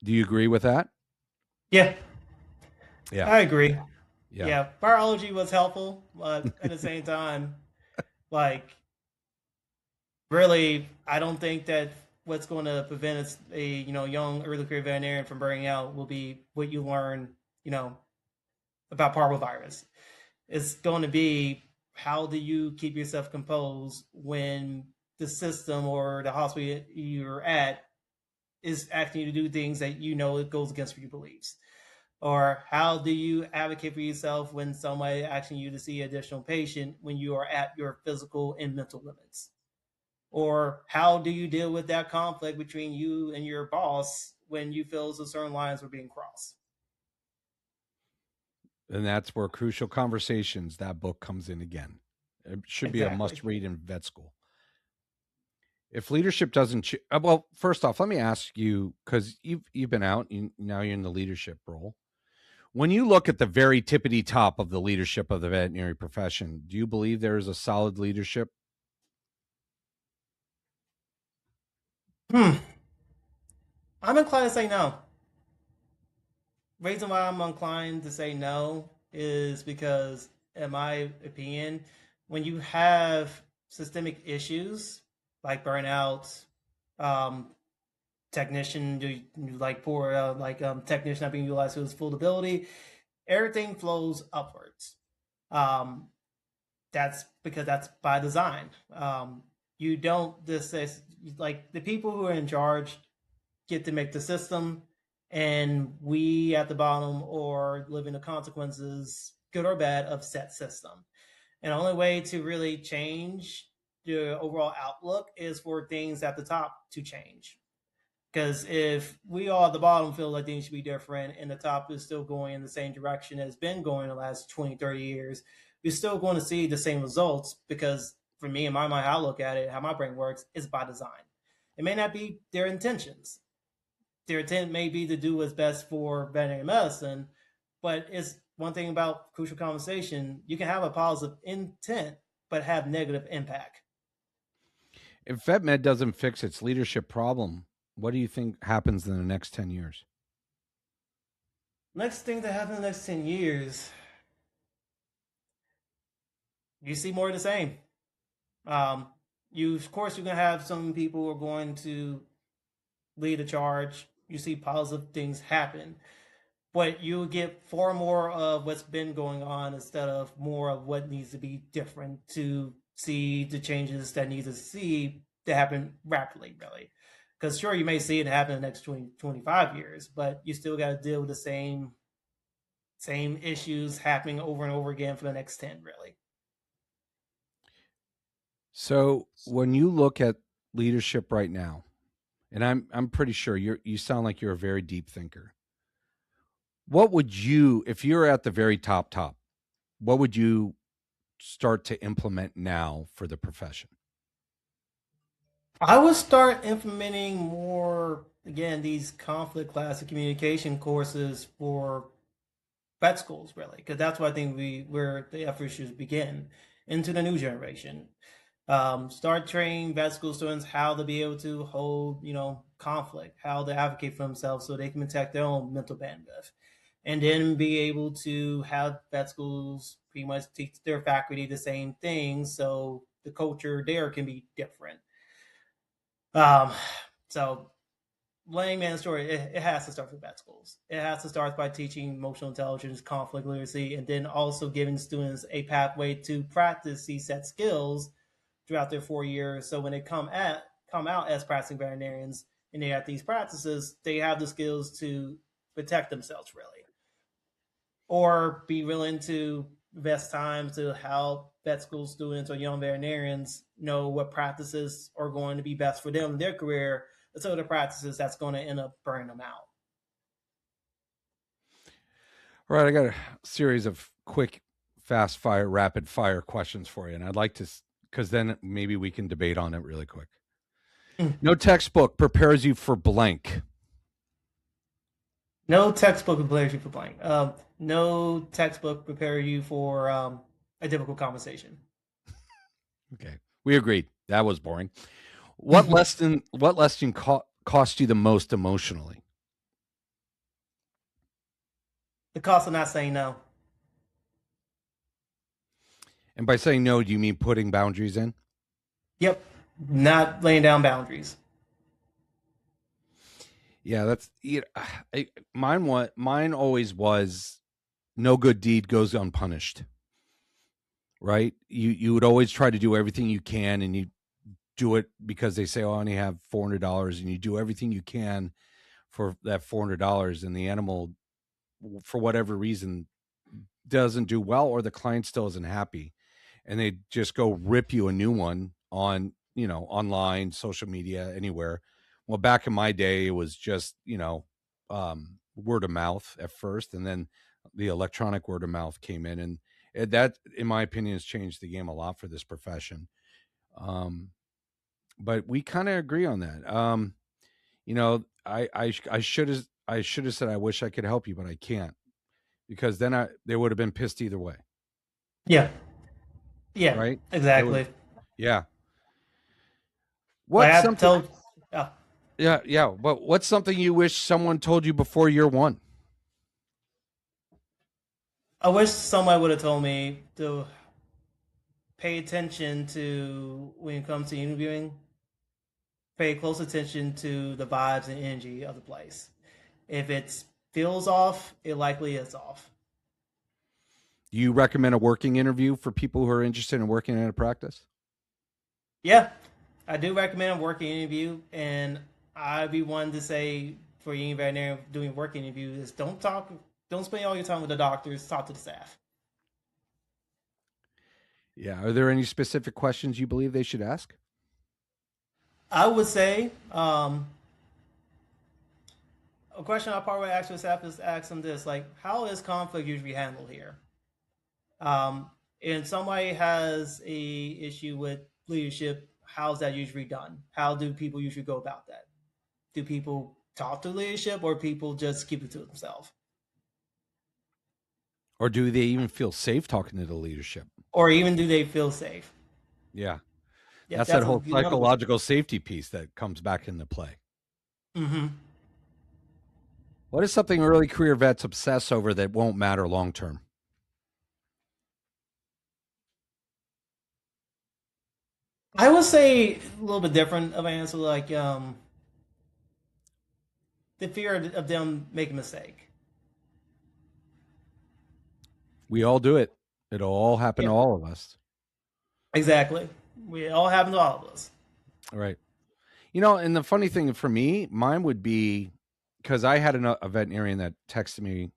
Do you agree with that? Yeah, Yeah. I agree. Yeah. Yeah, biology was helpful, but at the same time, like really, I don't think that what's going to prevent a young early career veterinarian from burning out will be what you learn, you know, about parvovirus. It's going to be how do you keep yourself composed when the system or the hospital you're at is asking you to do things that you know it goes against your beliefs, or how do you advocate for yourself when somebody asking you to see an additional patient when you are at your physical and mental limits, or how do you deal with that conflict between you and your boss when you feel as though certain lines were being crossed. And that's where Crucial Conversations, that book comes in again. It should be a Exactly. must read in vet school. If leadership doesn't, well, first off, let me ask you, because you've been out, now you're in the leadership role. When you look at the very tippity top of the leadership of the veterinary profession, do you believe there is a solid leadership? Hmm. I'm inclined to say no. Reason why I'm inclined to say no is because, in my opinion, when you have systemic issues like burnout, um, technician do like poor technician not being utilized to his full ability, everything flows upwards. Um, that's because that's by design. You don't this like the people who are in charge get to make the system, and we at the bottom are living the consequences, good or bad, of set system. And the only way to really change the overall outlook is for things at the top to change. Because if we all at the bottom feel like things should be different and the top is still going in the same direction as been going the last 20, 30 years, you're still going to see the same results because for me, in my mind, how I look at it, how my brain works, is by design. It may not be their intentions. Their intent may be to do what's best for veterinary medicine, but it's one thing about crucial conversation. You can have a positive intent, but have negative impact. If VetMed doesn't fix its leadership problem, what do you think happens in the next 10 years? Next thing to happen in the next 10 years, you see more of the same. Um, of course, you're going to have some people who are going to lead a charge. You see positive things happen, but you get far more of what's been going on instead of more of what needs to be different to see the changes that need to see to happen rapidly, really. Because sure, you may see it happen in the next 20, 25 years, but you still got to deal with the same issues happening over and over again for the next 10, really. So when you look at leadership right now, and I'm pretty sure you sound like you're a very deep thinker. What would you, if you're at the very top, what would you start to implement now for the profession? I would start implementing more, again, these conflict class of communication courses for vet schools, really, because that's what I think where the effort should begin into the new generation. Start training vet school students how to be able to hold, conflict, how to advocate for themselves so they can protect their own mental bandwidth, and then be able to have vet schools pretty much teach their faculty the same things, so the culture there can be different. Um, so layman story, it has to start with vet schools. It has to start by teaching emotional intelligence, conflict literacy, and then also giving students a pathway to practice these set skills throughout their 4 years. So when they come out as practicing veterinarians and they have these practices, they have the skills to protect themselves, really, or be willing to invest time to help vet school students or young veterinarians know what practices are going to be best for them in their career, so the practices that's going to end up burning them out. All right, I got a series of quick, fast fire, rapid fire questions for you, and I'd like to, because then maybe we can debate on it really quick. No textbook prepares you for blank. No textbook prepares you for blank. No textbook prepare you for a difficult conversation. Okay, we agreed. That was boring. What lesson? What lesson cost you the most emotionally? The cost of not saying no. And by saying no, do you mean putting boundaries in? Yep, not laying down boundaries. Yeah, that's mine always was no good deed goes unpunished, right? You would always try to do everything you can, and you do it because they say, "Oh, I only have $400," and you do everything you can for that $400, and the animal, for whatever reason, doesn't do well, or the client still isn't happy, and they just go rip you a new one on, online, social media, anywhere. Well, back in my day, it was just, word of mouth at first, and then the electronic word of mouth came in, and that, in my opinion, has changed the game a lot for this profession. Um, but we kind of agree on that. I should have said I wish I could help you, but I can't, because then they would have been pissed either way, Yeah, yeah, right? They would, exactly. yeah. Like What's I something? told, uh, Yeah, yeah. But what's something you wish someone told you before year one? I wish somebody would have told me to pay attention to when it comes to interviewing. Pay close attention to the vibes and energy of the place. If it feels off, it likely is off. Do you recommend a working interview for people who are interested in working in a practice? Yeah, I do recommend a working interview, and I'd be one to say for any veterinarian doing work interviews is don't spend all your time with the doctors. Talk to the staff. Yeah. Are there any specific questions you believe they should ask? I would say a question I probably ask the staff is ask them this: like, how is conflict usually handled here? Um, and somebody has a issue with leadership, how's that usually done? How do people usually go about that? Do people talk to leadership, or people just keep it to themselves? Or do they even feel safe talking to the leadership? Or even do they feel safe? Yeah. Yeah, That's that that's whole another one. psychological safety piece that comes back into play. Mm-hmm. What is something early career vets obsess over that won't matter long term? I would say a little bit different of an answer, like the fear of them making a mistake. We all do it. It'll all happen Yeah, to all of us. exactly. We all happen to all of us. All right. And the funny thing for me, mine would be, because I had a veterinarian that texted me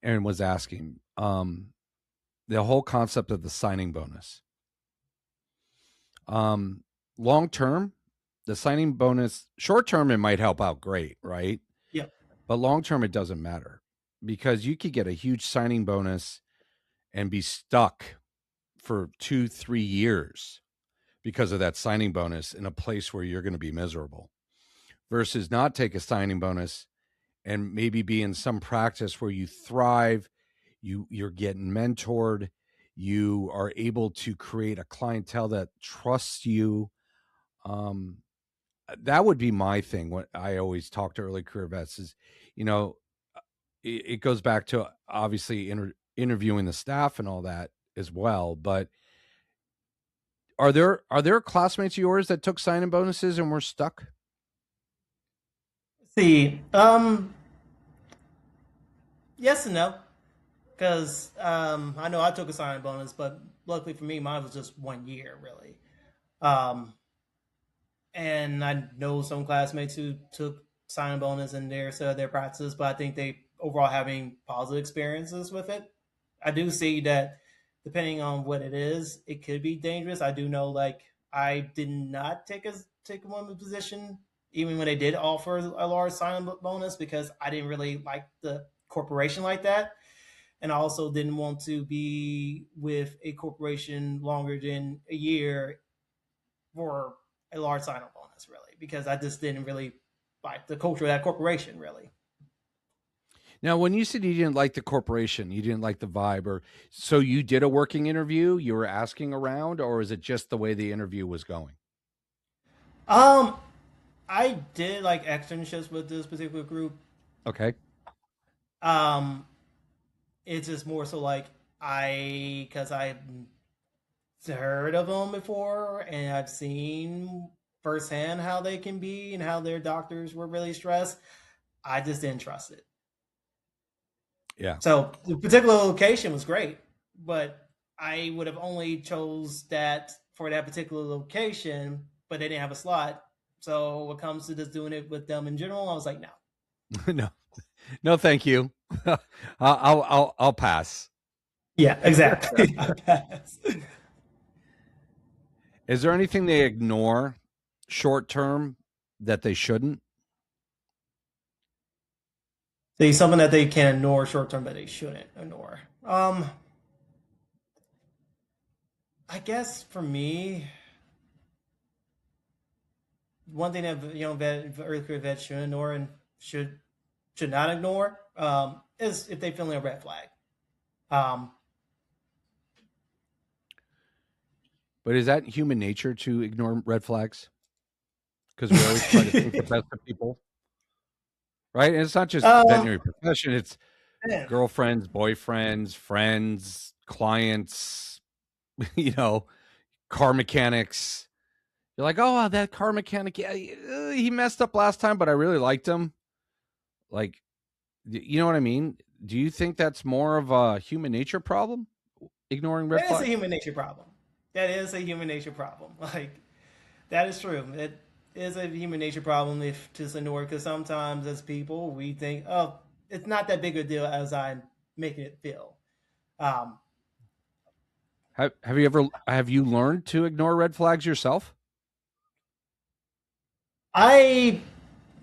and was asking the whole concept of the signing bonus. Um, Long term, the signing bonus, short term, it might help out great, right? Yeah. But long term, it doesn't matter, because you could get a huge signing bonus and be stuck for 2-3 years because of that signing bonus in a place where you're going to be miserable, versus not take a signing bonus and maybe be in some practice where you thrive, you're getting mentored, you are able to create a clientele that trusts you. um that would be my thing. What I always talk to early career vets is, you know it goes back to obviously interviewing the staff and all that as well. But are there classmates of yours that took signing bonuses and were stuck? See, yes and no, because I know I took a signing bonus, but luckily for me, mine was just 1 year, really. Um, and I know some classmates who took signing bonus in their practices, but I think they overall having positive experiences with it. I do see that depending on what it is, it could be dangerous. I do know, like I did not take a women's position even when they did offer a large signing bonus because I didn't really like the corporation like that, and I also didn't want to be with a corporation longer than a year for a large sign-on bonus, really, because I just didn't really like the culture of that corporation, really. Now, when you said you didn't like the corporation, you didn't like the vibe, or so you did a working interview, you were asking around, or is it just the way the interview was going? Um, I did like externships with this particular group. Okay. Um, it's just more so like because I heard of them before, and I've seen firsthand how they can be and how their doctors were really stressed. I just didn't trust it. Yeah. So the particular location was great, but I would have only chose that for that particular location, but they didn't have a slot. So when it comes to just doing it with them in general, I was like, no. No, no, thank you. I'll pass. Yeah, exactly. I pass. Is there anything they ignore short term that they shouldn't? See, something that they can ignore short term that they shouldn't ignore. I guess for me, one thing that early career vets should ignore and should not ignore is if they feel a red flag. Um, But is that human nature to ignore red flags? Because we always try to think the best of people, right? And it's not just um, veterinary profession; it's man, girlfriends, boyfriends, friends, clients, you know, car mechanics. You're like, oh, that car mechanic, yeah, he messed up last time, but I really liked him. Like, you know what I mean? Do you think that's more of a human nature problem, ignoring red that is a flags? human nature problem. That is a human nature problem. Like that is true. It is a human nature problem if to ignore because sometimes as people we think, oh, it's not that big a deal as I'm making it feel. Um, Have you learned to ignore red flags yourself? I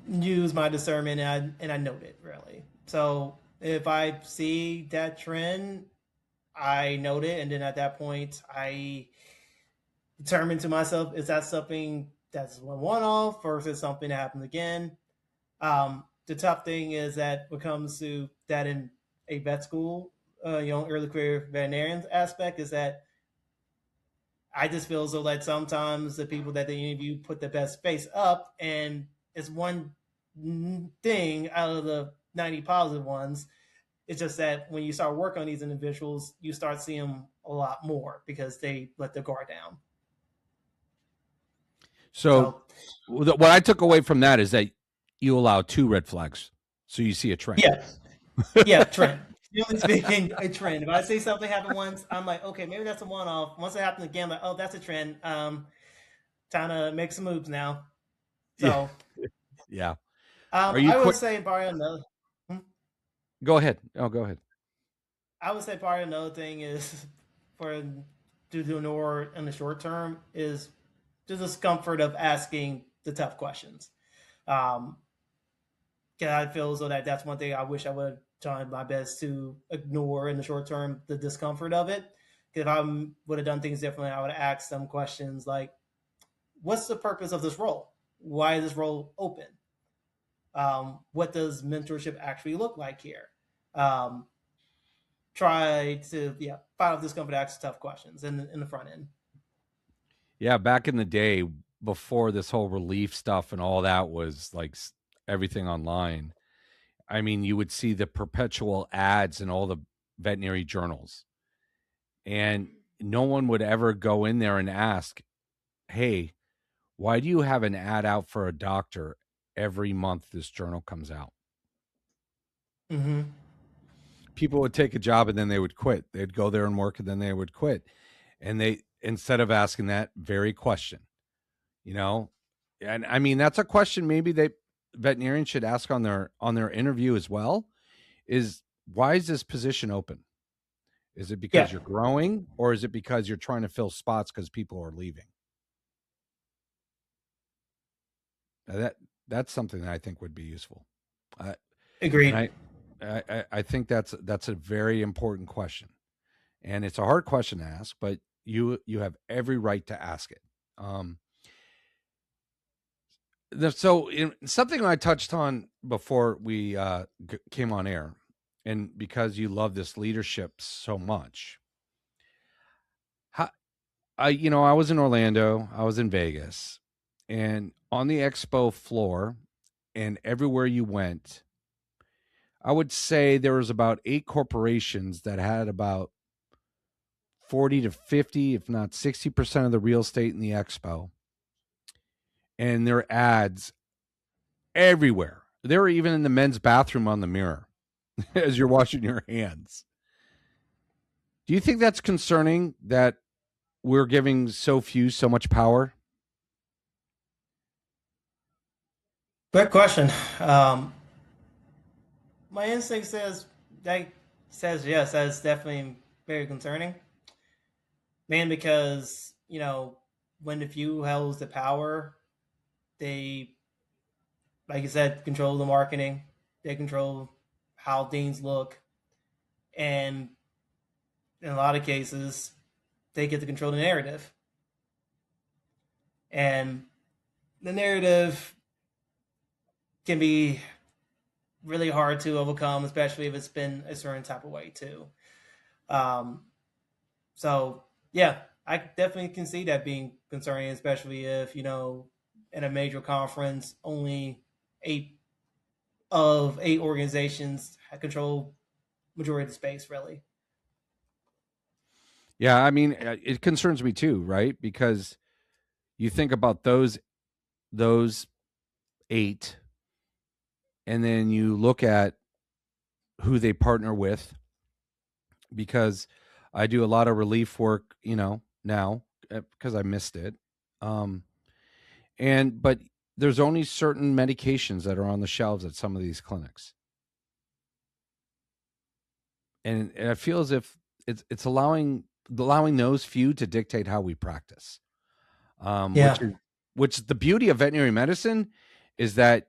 use my discernment and I note it really. So if I see that trend, I note it, and then at that point, I determine to myself, is that something that's one off versus something that happens again? The tough thing is that when it comes to that in a vet school, early career veterinarians aspect is that I just feel as though that sometimes the people that they interview put the best face up, and it's one thing out of the 90 positive ones. It's just that when you start working on these individuals, you start seeing them a lot more because they let their guard down. So, So, what I took away from that is that you allow two red flags, so you see a trend. yeah, yeah, trend. Generally speaking, a trend. If I see something happen once, I'm like, okay, maybe that's a one off. Once it happens again, I'm like, oh, that's a trend. Time to make some moves now. Yeah, So, yeah. Are you I would quick? say probably another. Hmm? Go ahead. Oh, go ahead. I would say part of another thing is for to do more in the short term is the discomfort of asking the tough questions. Um, 'Cause I feel so that that's one thing I wish I would have tried my best to ignore in the short term, the discomfort of it. If I would have done things differently, I would have asked some questions like, "What's the purpose of this role? Why is this role open? What does mentorship actually look like here?" Um, Try to fight off discomfort, ask tough questions in the front end. Yeah, back in the day, before this whole relief stuff and all that was like everything online. I mean, you would see the perpetual ads in all the veterinary journals, and no one would ever go in there and ask, "Hey, why do you have an ad out for a doctor every month this journal comes out?" Mm-hmm. People would take a job and then they would quit. They'd go there and work and then they would quit. And they, instead of asking that very question, you know, and I mean, that's a question maybe they veterinarians should ask on their interview as well, is why is this position open? Is it because Yeah, you're growing or is it because you're trying to fill spots because people are leaving? Now that's something that I think would be useful. Uh, and agreed. I think that's a very important question, and it's a hard question to ask, but you have every right to ask it. Um, something I touched on before we came on air, and because you love this leadership so much, how, I was in Orlando, I was in Vegas, and on the expo floor, and everywhere you went, I would say there was about 8 corporations that had about 40 to 50, if not 60% of the real estate in the expo. And there are ads everywhere. They were even in the men's bathroom on the mirror as you're washing your hands. Do you think that's concerning that we're giving so few so much power? Great question. Um, my instinct says yes. That's definitely very concerning. Man, because when the few holds the power, they, like you said, control the marketing. They control how things look, and in a lot of cases, they get to control the narrative. And the narrative can be really hard to overcome, especially if it's been a certain type of way too. Um, so yeah, I definitely can see that being concerning, especially if in a major conference, only 8 of 8 organizations control majority of the space. Really, Yeah, I mean, it concerns me too, right? Because you think about those 8, and then you look at who they partner with, because I do a lot of relief work, now, because I missed it. Um, but there's only certain medications that are on the shelves at some of these clinics. And I feel as if it's allowing those few to dictate how we practice. yeah, Which the beauty of veterinary medicine is that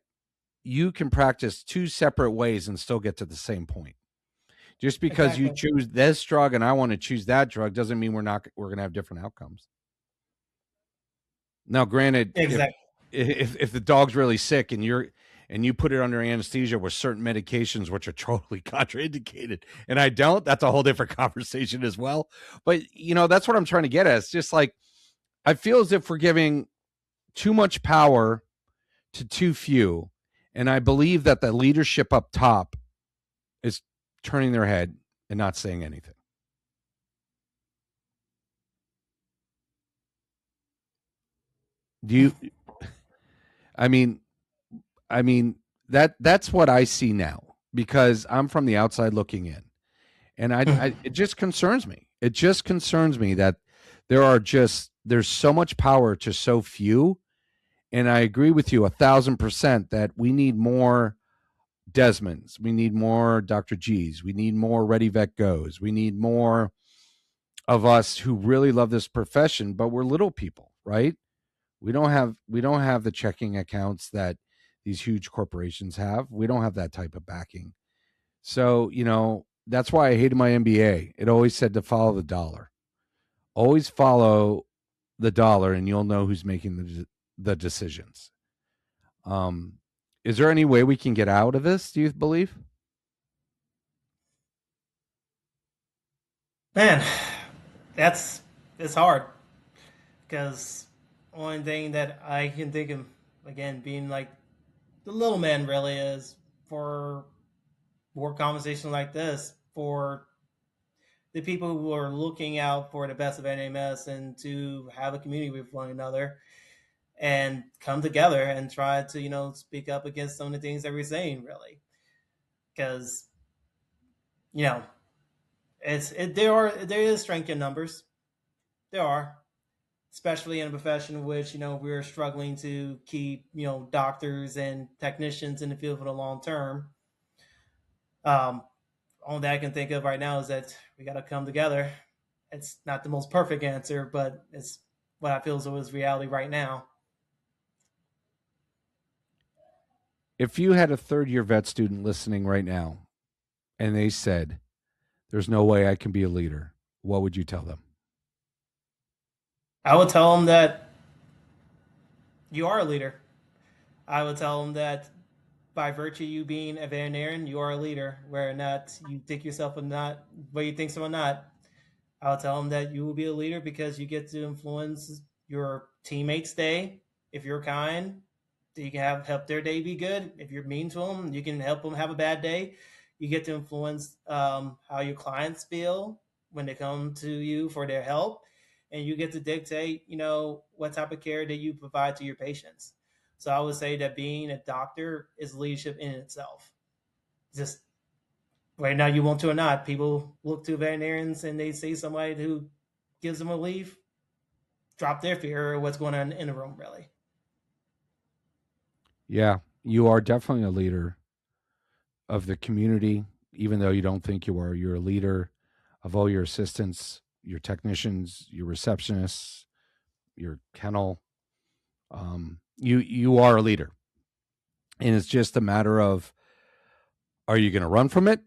you can practice 2 separate ways and still get to the same point. Just because you exactly, choose this drug and I want to choose that drug doesn't mean we're going to have different outcomes. Now, granted, exactly. if the dog's really sick and you put it under anesthesia with certain medications which are totally contraindicated, and I don't, that's a whole different conversation as well. But that's what I'm trying to get at. It's just like I feel as if we're giving too much power to too few, and I believe that the leadership up top is turning their head and not saying anything. Do you? I mean, I mean that's what I see now because I'm from the outside looking in, and it just concerns me. It just concerns me that there's so much power to so few, and I agree with you 1,000% that we need more Desmonds, we need more Dr. G's, we need more Ready Vet Goes, we need more of us who really love this profession, but we're little people, right? We don't have the checking accounts that these huge corporations have. We don't have that type of backing. So, that's why I hated my MBA. It always said to follow the dollar. Always follow the dollar and you'll know who's making the decisions. Um is there any way we can get out of this, do you believe? Man, that's it's hard because one thing that I can think of again being like the little man really is for more conversations like this for the people who are looking out for the best of NMS and to have a community with one another and come together and try to speak up against some of the things that we're saying really because you know there is strength in numbers. There are, especially in a profession in which we're struggling to keep doctors and technicians in the field for the long term. um, Only that I can think of right now is that we got to come together. It's not the most perfect answer, but it's what I feel is reality right now. If you had a third year vet student listening right now and they said, there's no way I can be a leader, what would you tell them? I would tell them that you are a leader. I would tell them that by virtue of you being a veterinarian, you are a leader. Where not you think yourself or not, whether you think so or not, I'll tell them that you will be a leader because you get to influence your teammates' day. If you're kind, you can help their day be good. If you're mean to them, you can help them have a bad day. You get to influence how your clients feel when they come to you for their help, and you get to dictate, what type of care that you provide to your patients. So I would say that being a doctor is leadership in itself. Just right now, you want to or not, people look to veterinarians and they see somebody who gives them a leaf, drop their fear of what's going on in the room, really. Yeah, you are definitely a leader of the community, even though you don't think you are. You're a leader of all your assistants, your technicians, your receptionists, your kennel. You are a leader, and it's just a matter of, are you going to run from it,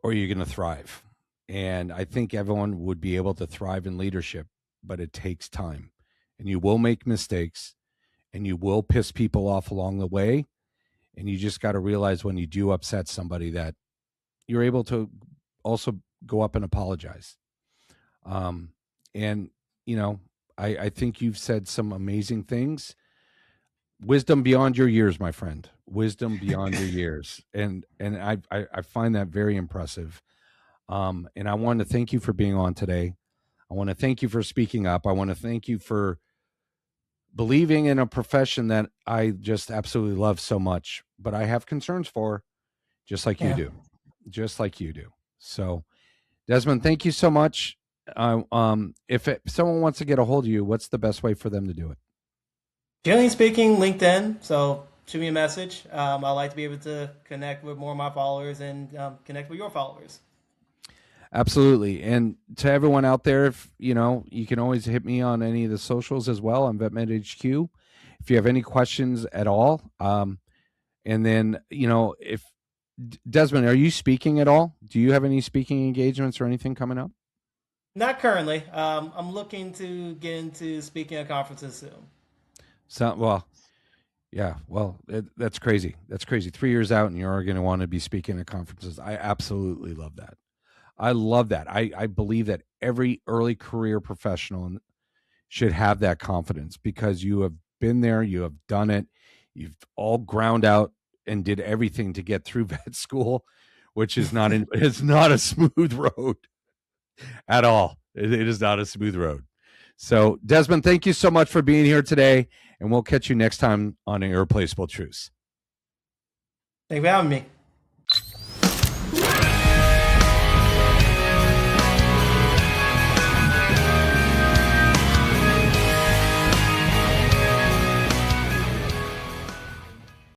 or are you going to thrive? And I think everyone would be able to thrive in leadership, but it takes time, and you will make mistakes, and you will piss people off along the way. And you just got to realize when you do upset somebody that you're able to also go up and apologize. And, I think you've said some amazing things. Wisdom beyond your years, my friend. Wisdom beyond your years. And I find that very impressive. And I want to thank you for being on today. I want to thank you for speaking up. I want to thank you for believing in a profession that I just absolutely love so much, but I have concerns for, just like you do, just like you do. So, Desmond, thank you so much. If someone wants to get a hold of you, what's the best way for them to do it? Generally speaking, LinkedIn. So shoot me a message. I like to be able to connect with more of my followers and connect with your followers. Absolutely. And to everyone out there, if you can always hit me on any of the socials as well. I'm VetMedHQ. If you have any questions at all, and then if Desmond, are you speaking at all? Do you have any speaking engagements or anything coming up? Not currently. I'm looking to get into speaking at conferences soon. That's crazy. That's crazy. 3 years out, and you're going to want to be speaking at conferences. I absolutely love that. I love that. I believe that every early career professional should have that confidence, because you have been there, you have done it, you've all ground out and did everything to get through vet school, which is it's not a smooth road at all. It is not a smooth road. So, Desmond, thank you so much for being here today, and we'll catch you next time on Irreplaceable Truths. Thanks for having me.